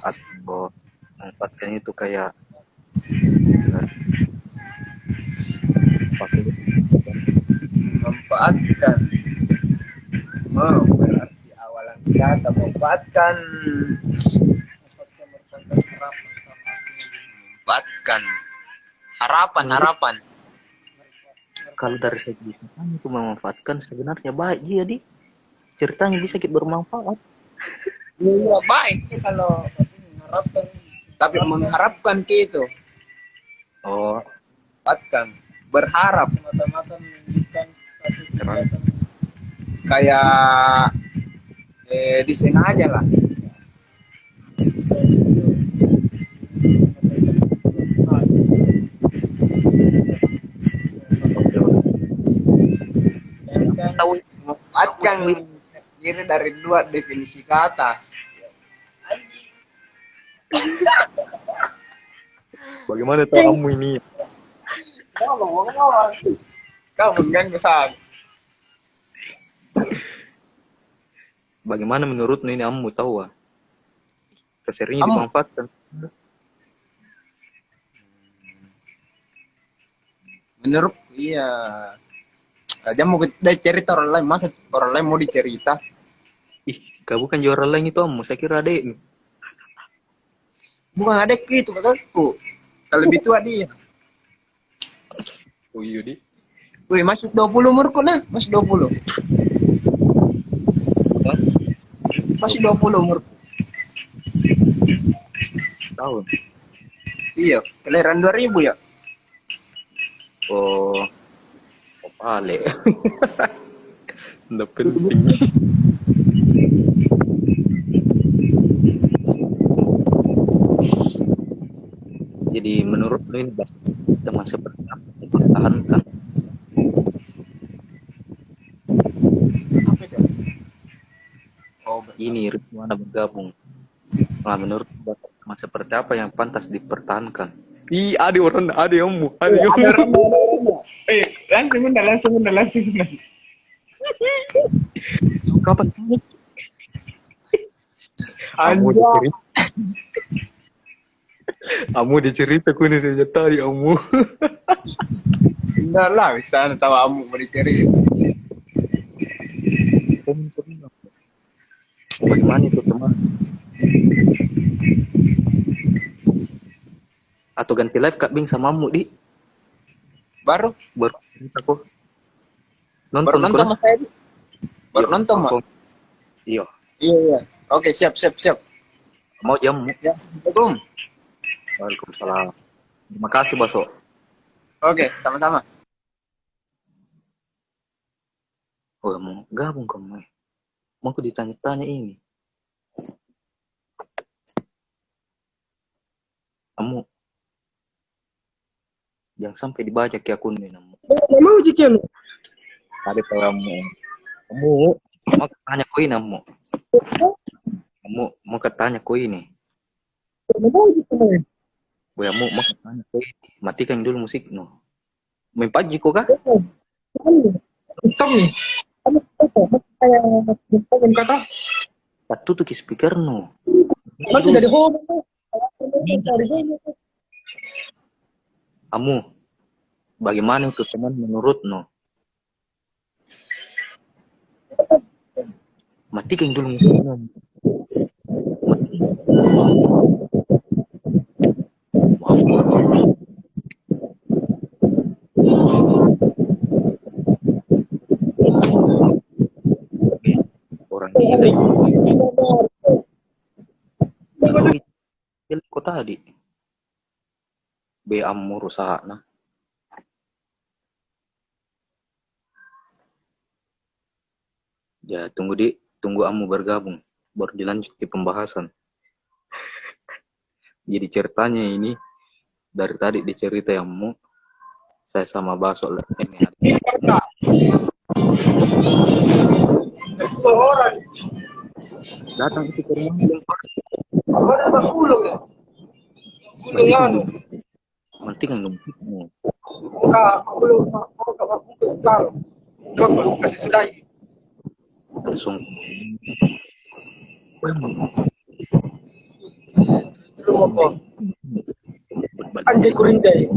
Speaker 1: atau memanfaatkan itu kayak
Speaker 2: Memanfaatkan. Berarti awalan kata memanfaatkan. Memanfaatkan. Harapan.
Speaker 1: kalau dari segi itu memanfaatkan sebenarnya baik jadi ceritanya bisa kita bermanfaat.
Speaker 2: Iya baik sih kalau mengharapkan. Tapi mengharapkan gitu.
Speaker 1: Oh,
Speaker 2: Memanfaatkan. Berharap.
Speaker 3: Mata-mata menunjukkan satu kegiatan.
Speaker 2: Kayak disengaja lah.
Speaker 1: tahu
Speaker 2: Memanfaatkan diri dari dua definisi kata.
Speaker 1: bagaimana tahu kamu ini?
Speaker 2: Kau mengganggu saya.
Speaker 1: Bagaimana menurutmu ini kamu tahu? Keseringnya
Speaker 2: Kamu-
Speaker 1: dimanfaatkan.
Speaker 2: Menurut iya Dia mau dia cerita orang lain, masa orang lain mau dicerita?
Speaker 1: Ih, kau bukan juara lain itu Amu, saya kira adek.
Speaker 2: Bukan adekku itu kakakku. Kalau lebih tua dia.
Speaker 1: Oh iya di.
Speaker 2: Wih, masih 20 umurku nah, masih 20. Masih 20 umurku.
Speaker 1: Tahun.
Speaker 2: Iya, kelahiran 2000 ya.
Speaker 1: Oh, opale. Nggak
Speaker 2: Tutup.
Speaker 1: penting. Jadi menurut lu ini Bas, teman seperti apa yang dipertahankan?
Speaker 2: Apa itu? Oh,
Speaker 1: Ini Rizwana bergabung. Nah, menurut Bas, teman seperti apa yang pantas dipertahankan? Ih, ada orang, ada Amu, ada
Speaker 2: ada
Speaker 1: Amu.
Speaker 2: orang. Langsung undang.
Speaker 1: Kapan kamu? Amu
Speaker 2: Anjay.
Speaker 1: dicerita, Amu dicerita ku nih saja tadi Amu.
Speaker 2: Enggak lah, bisa tahu kamu mau dicari.
Speaker 1: Bagaimana itu teman? Atau ganti live Kak Bing sama Amu di
Speaker 2: Baru
Speaker 1: baru cerita kok.
Speaker 2: baru
Speaker 1: Nonton
Speaker 2: nonton
Speaker 1: kurang?
Speaker 2: Mas Edi. Baru nonton, Mak.
Speaker 1: Iya,
Speaker 2: Iya. Oke, siap.
Speaker 1: mau jamu.
Speaker 2: Ya, Assalamualaikum.
Speaker 1: Waalaikumsalam. Terima kasih Baso.
Speaker 2: Oke, sama-sama.
Speaker 1: Oh, mau gabung kamu. Mau aku ditanya-tanya ini. Kamu yang sampai dibaca ke akunnya namu.
Speaker 2: Nggak mau jikin.
Speaker 1: Ada kamu. Kamu mau tanya kau ini namu. Kamu mau tanya kau ini.
Speaker 2: Nggak mau jikin.
Speaker 1: Gue mau tanya kau ini. Matikan dulu musik no. Main PUBG kok kah?
Speaker 2: Stop nih. Kamu kayak kata.
Speaker 1: Patu tuh ke speaker no.
Speaker 2: Nanti jadi home.
Speaker 1: Kamu bagaimana itu teman menurut no? Matikan dulu musik no. Orang gila itu. Kok tadi? Be Amu rusak nah. Ya tunggu Amu bergabung baru dilanjut ke pembahasan. Jadi ceritanya ini dari tadi dicerita yang saya sama Baso ini ada.
Speaker 2: Dua orang.
Speaker 1: Datang itu ke rumah
Speaker 2: Ada tak ulung ya? Ulung anu.
Speaker 1: matikan dong.
Speaker 2: Enggak, ulung mau ke bungkus sekarang. Coba kasih sudah.
Speaker 1: Langsung
Speaker 2: Rumah kok. Anjay kurintai.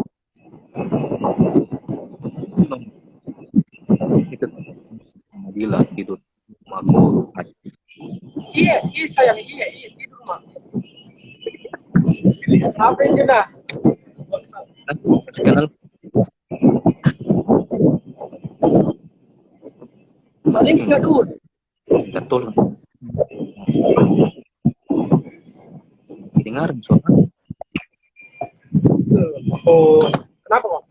Speaker 1: itu gila tidur aku
Speaker 2: Iya sayang, iya di rumah. Apa ini nah?
Speaker 1: kenal
Speaker 2: Paling nggak dulu.
Speaker 1: minta tolong dengarin soalnya
Speaker 2: Oh, kenapa Bang?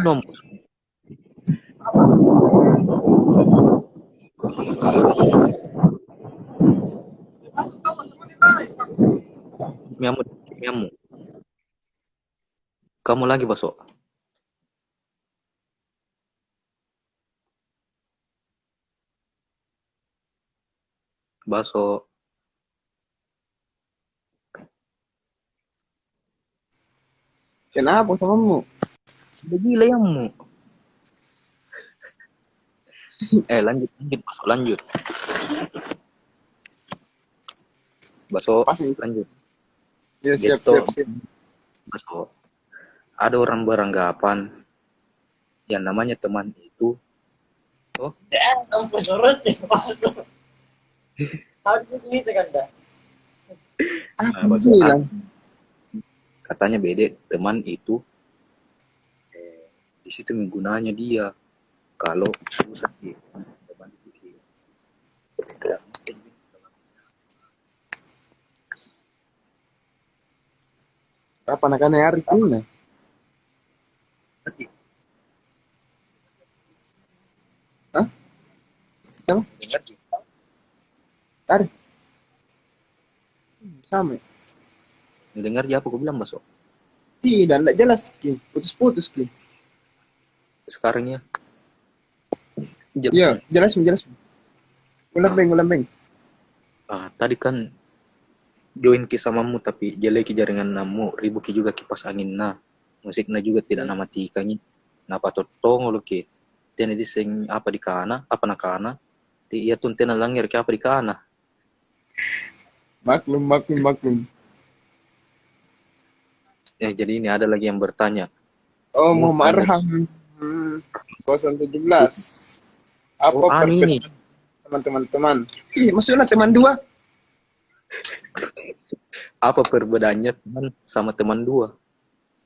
Speaker 1: nom nyamuk nyamuk kamu lagi Baso Baso
Speaker 2: Kenapa samamu?
Speaker 1: udah gila yamu lanjut Baso lanjut Baso
Speaker 2: Pasti.
Speaker 1: lanjut
Speaker 2: Ya siap.
Speaker 1: Gesto Baso ada orang beranggapan yang namanya teman itu, oh,
Speaker 3: Kamu sorotnya masuk. Harus gitu kan dah.
Speaker 2: Apa
Speaker 1: maksud
Speaker 2: bilang?
Speaker 1: katanya beda teman itu di situ gunanya dia kalau susah dia teman itu dia. Tidak mungkin
Speaker 2: Apa anak-anak Arif ini?
Speaker 1: lagi
Speaker 2: Hah? Siapa?
Speaker 1: dengar Ji.
Speaker 2: Arif? Sama.
Speaker 1: Dengar ya apa aku bilang Baso
Speaker 2: Tidak, enggak jelas, Ki. Putus-putus, Ki.
Speaker 1: sekarang ya jam
Speaker 2: Iya, jelas, jelas. Ulang beng.
Speaker 1: tadi kan join ki samamu tapi jeleki jaringan namu ribu ki juga kipas angin na musiknya juga tidak nama tikangi napa totong lo ki tena diseng apa di kana apa nakana ti iya tun tena langir ki apa di kana
Speaker 2: Maklum.
Speaker 1: jadi ini ada lagi yang bertanya
Speaker 2: Oh,
Speaker 1: mau
Speaker 2: Muhammad
Speaker 1: tanya
Speaker 2: Arham. 017. Apa
Speaker 1: anu ini
Speaker 2: perbedaan sama teman-teman? Ih, maksudnya teman dua?
Speaker 1: apa perbedaannya teman sama teman dua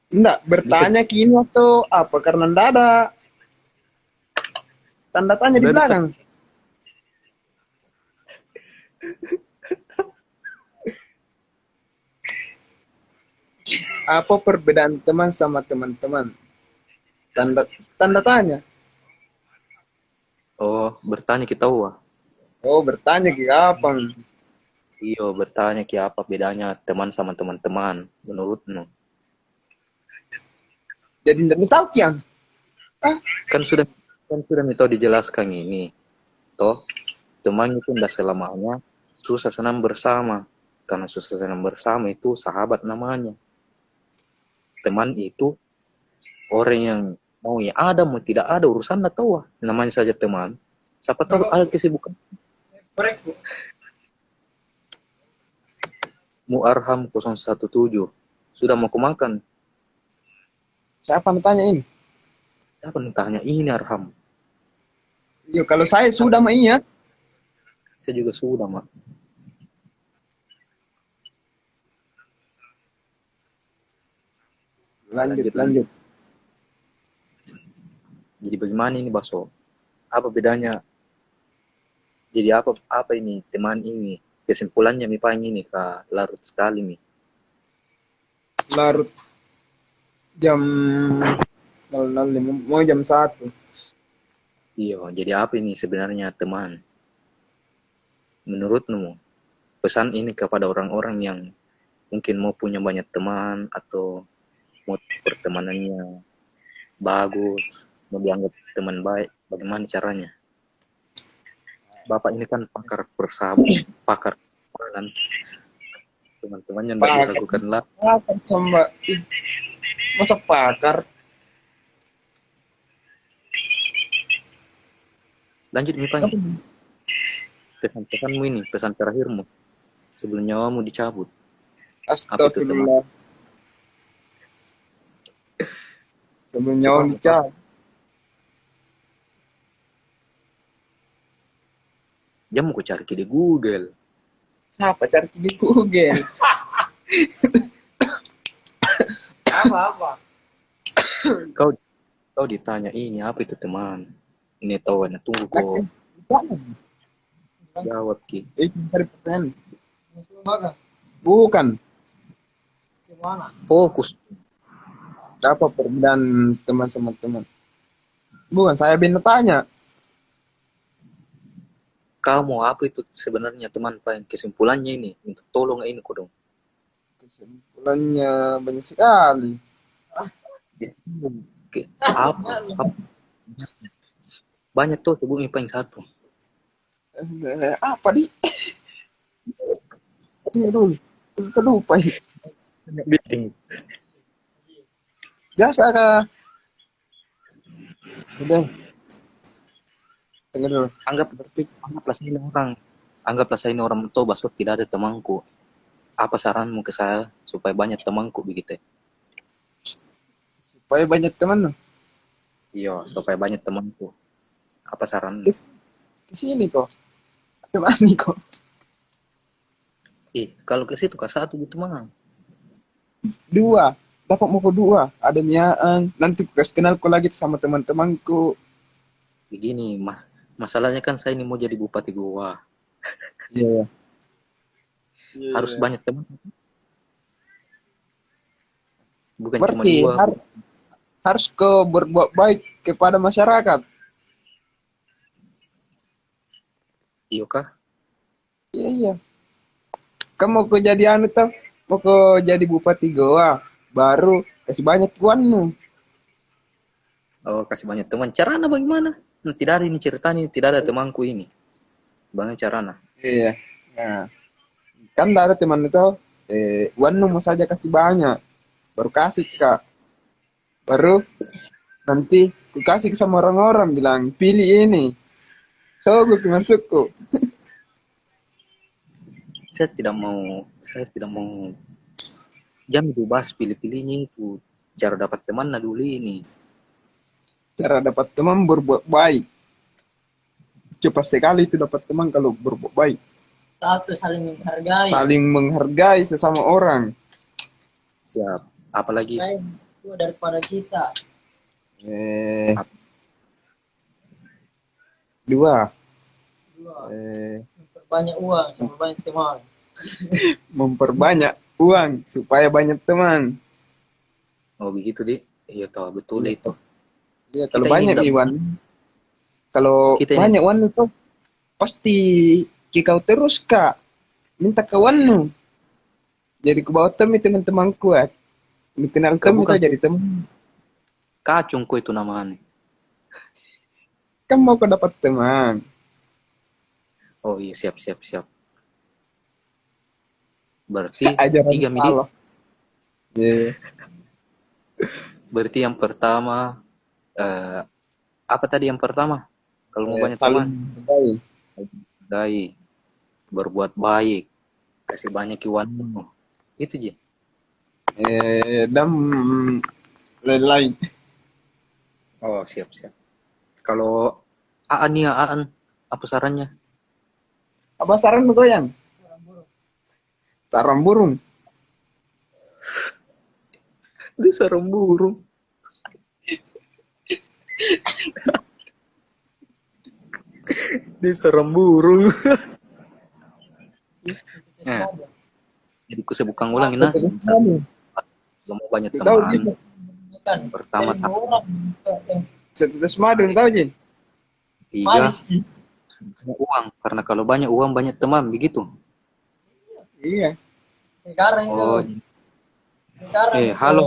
Speaker 2: Enggak,
Speaker 1: bisa
Speaker 2: bertanya kini atau apa? Karena enggak ada tanda tanya di
Speaker 1: dari
Speaker 2: belakang. Apa perbedaan teman sama teman-teman? Tanda tanda tanya.
Speaker 1: oh bertanya kita wah
Speaker 2: Oh, bertanya ke apa?
Speaker 1: iyo bertanya ki apa bedanya teman sama teman-teman menurutmu
Speaker 2: Jadi enggak tahu kian. Ah,
Speaker 1: kan sudah tahu dijelaskan ini toh teman itu tidak selamanya susah senang bersama karena susah senang bersama itu sahabat namanya teman itu orang yang mau ya ada mau tidak ada urusan tidak tahu namanya saja teman siapa tahu ada kesibukan
Speaker 3: Korek Bu.
Speaker 1: Muarham 017 sudah mau kumakan
Speaker 2: siapa yang tanya ini?
Speaker 1: siapa yang tanya ini Arham
Speaker 2: Iya, kalau saya sudah mah iya.
Speaker 1: saya juga sudah mak
Speaker 2: Lanjut.
Speaker 1: jadi bagaimana ini Baso apa bedanya jadi apa ini teman ini kesimpulannya mi pang ini kah larut sekali mi
Speaker 2: Larut jam 00.05, mau jam 1.
Speaker 1: iya jadi apa ini sebenarnya teman menurutmu pesan ini kepada orang-orang yang mungkin mau punya banyak teman atau mau pertemanannya bagus mau dianggap teman baik bagaimana caranya Bapak ini kan pakar persahabatan pakar pertemanan teman-temannya tidak
Speaker 2: Pakar.
Speaker 1: diragukan lah
Speaker 2: Pakar sama masa pakar?
Speaker 1: lanjut mi Pang. Pesan-pesanmu ini pesan terakhirmu sebelum nyawamu dicabut apa itu teman
Speaker 2: Astagfirullah. Sebelum
Speaker 1: coba
Speaker 2: nyawa
Speaker 1: mau
Speaker 2: dicabut.
Speaker 1: jam mau ku cari di Google
Speaker 2: Siapa cari di Google?
Speaker 3: Apa?
Speaker 1: kau kau ditanya ini apa itu teman ini tahu tunggu kok jawab ki
Speaker 2: Itu cari pertanyaan.
Speaker 3: Musuh makan.
Speaker 2: Bukan.
Speaker 3: Gimana?
Speaker 1: fokus
Speaker 2: Apa perbedaan teman sama teman? Bukan, saya bina tanya.
Speaker 1: kau mau apa itu sebenarnya teman Pang kesimpulannya ini minta tolong ini kok dong
Speaker 2: Kesimpulannya banyak sekali.
Speaker 1: apa banyak tuh sebut mi Pang satu
Speaker 2: Apa di? Ini dulu. Lupa.
Speaker 1: bidding
Speaker 2: Biasa kah? Udah. Dengar dulu.
Speaker 1: anggaplah saya ini orang tua basut tidak ada temanku apa saranmu ke saya supaya banyak temanku begitu
Speaker 2: supaya banyak teman no.
Speaker 1: Iya, supaya banyak temanku. Apa saran?
Speaker 2: Kes- Kesini kok, temani kok.
Speaker 1: Kalau ke situ ke satu gitu mah.
Speaker 2: Dua, dapat mau ke dua. Ada Miaan, nanti ku kasih kenal kau lagi sama teman-temanku.
Speaker 1: Begini, masalahnya kan saya ini mau jadi bupati Goa.
Speaker 2: Iya.
Speaker 1: Harus
Speaker 2: Iya.
Speaker 1: banyak teman, bukan cuma
Speaker 2: Berarti
Speaker 1: dua.
Speaker 2: harus kau berbuat baik kepada masyarakat.
Speaker 1: Iya kah?
Speaker 2: Iya, iya. Kamu mau kau jadi anu tuh, mau kau jadi bupati Goa, baru kasih banyak uangmu.
Speaker 1: Oh, kasih banyak teman. Caranya bagaimana? Tidak ada ini ceritanya, tidak ada temanku ini. Bagaimana caranya?
Speaker 2: Iya. Nah, kan tidak ada teman itu, uangmu saja kasih banyak, baru kasih kak. Baru nanti ku kasih sama orang-orang bilang pilih ini. So gue masukku.
Speaker 1: Saya tidak mau jangan dibahas pilih-pilihnya itu. Cara dapat teman nah dulu ini.
Speaker 2: Cara dapat teman berbuat baik. Cepat sekali itu dapat teman kalau berbuat baik.
Speaker 3: Satu, saling menghargai.
Speaker 2: Saling menghargai sesama orang.
Speaker 1: Siap. Apalagi
Speaker 3: Baik itu daripada kita.
Speaker 2: Eh, dua,
Speaker 3: Dua,
Speaker 2: eh,
Speaker 3: memperbanyak uang sama banyak teman.
Speaker 2: memperbanyak uang supaya banyak teman.
Speaker 1: oh begitu deh. Iya tahu betul
Speaker 2: Iya,
Speaker 1: itu.
Speaker 2: iya, kalau
Speaker 1: Kita ini
Speaker 2: banyak
Speaker 1: tidak
Speaker 2: nih Wan, kalau
Speaker 1: kita ini
Speaker 2: banyak Wan itu pasti kikau terus kak. Minta kawanmu. Jadi ke bawah teman-teman kuat. Kenal teman itu
Speaker 1: bukan
Speaker 2: jadi teman.
Speaker 1: kacungku itu namanya.
Speaker 2: Kan mau kau dapat teman.
Speaker 1: Oh iya siap siap siap. Berarti
Speaker 2: Ajaran
Speaker 1: tiga midi.
Speaker 2: salah. Iya.
Speaker 1: Berarti yang pertama apa tadi yang pertama? Kalau mau banyak
Speaker 2: Saling
Speaker 1: teman,
Speaker 2: menghargai.
Speaker 1: baik, berbuat baik, kasih banyak iwanmu. Itu Ji.
Speaker 2: Dan lain-lain.
Speaker 1: Oh siap siap. Kalau Aan nih Aan, apa sarannya?
Speaker 2: Apa saran lu goyang?
Speaker 3: Orang buruk.
Speaker 2: Sarang burung.
Speaker 1: Di sarang burung. Di sarang burung. Nah,
Speaker 3: Semoga.
Speaker 1: jadi aku bukan ulangi nah.
Speaker 2: Terus mana?
Speaker 1: Kalau mau banyak
Speaker 2: Lu tahu sih.
Speaker 1: teman,
Speaker 3: Kan
Speaker 1: pertama
Speaker 3: 1.000 orang.
Speaker 2: Setetes madu tahu sih.
Speaker 1: tiga
Speaker 3: Manis.
Speaker 1: uang. Karena kalau banyak uang banyak teman begitu.
Speaker 2: Iya.
Speaker 3: Sekarang itu.
Speaker 1: Oh,
Speaker 3: Sekarang itu.
Speaker 1: halo.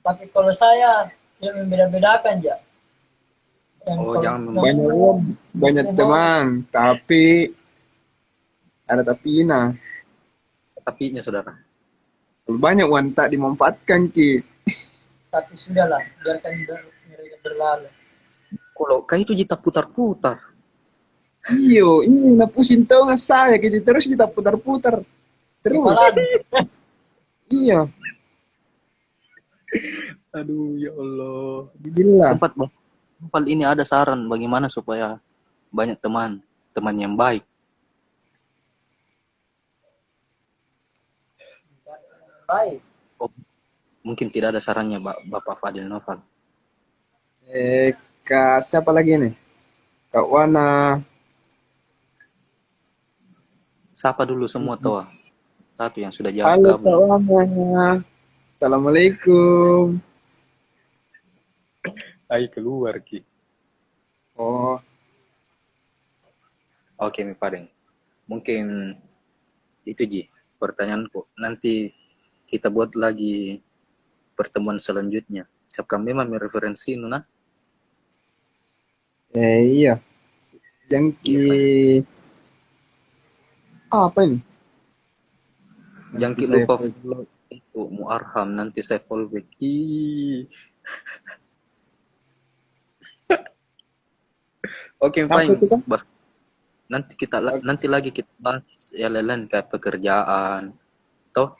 Speaker 3: Tapi kalau saya ya membeda-bedakan ya. Yang
Speaker 1: Oh,
Speaker 3: kalau
Speaker 1: jangan
Speaker 2: Banyak uang, banyak teman, tapi ada tapinya.
Speaker 1: tapinya saudara.
Speaker 2: Kalau banyak uang tak dimanfaatkan ki.
Speaker 3: tapi sudahlah, biarkan mereka berlalu.
Speaker 1: Kalau kayak itu kita putar-putar.
Speaker 2: Iyo, ini na pusing tau nggak saya gitu terus kita putar-putar terus.
Speaker 3: Kepala
Speaker 2: Iya,
Speaker 1: Aduh ya Allah.
Speaker 2: gila.
Speaker 1: Sempat bang. Sempat ini ada saran bagaimana supaya banyak teman, teman yang baik.
Speaker 3: baik.
Speaker 1: Oh, mungkin tidak ada sarannya Bapak Fadil Noval.
Speaker 2: Kak siapa lagi nih? Kak Wana.
Speaker 1: Sapa dulu semua toh. Satu yang sudah
Speaker 2: Halo Kak
Speaker 1: gabung.
Speaker 2: Wana. Assalamualaikum.
Speaker 1: Ayo keluar Ki.
Speaker 2: Oh,
Speaker 1: Oke Mi Padeng. Mungkin itu Ji pertanyaanku. Nanti kita buat lagi pertemuan selanjutnya. Siapkan memang referensi Nuna.
Speaker 2: iya. Jangki. Apa ini?
Speaker 1: Jangan
Speaker 2: Nanti
Speaker 1: lupa
Speaker 2: saya
Speaker 1: follow itu Muarham nanti saya follow back. Oke
Speaker 2: apa
Speaker 1: fine.
Speaker 2: itu kan?
Speaker 1: Nanti lagi kita bahas ya lain kayak pekerjaan. Toh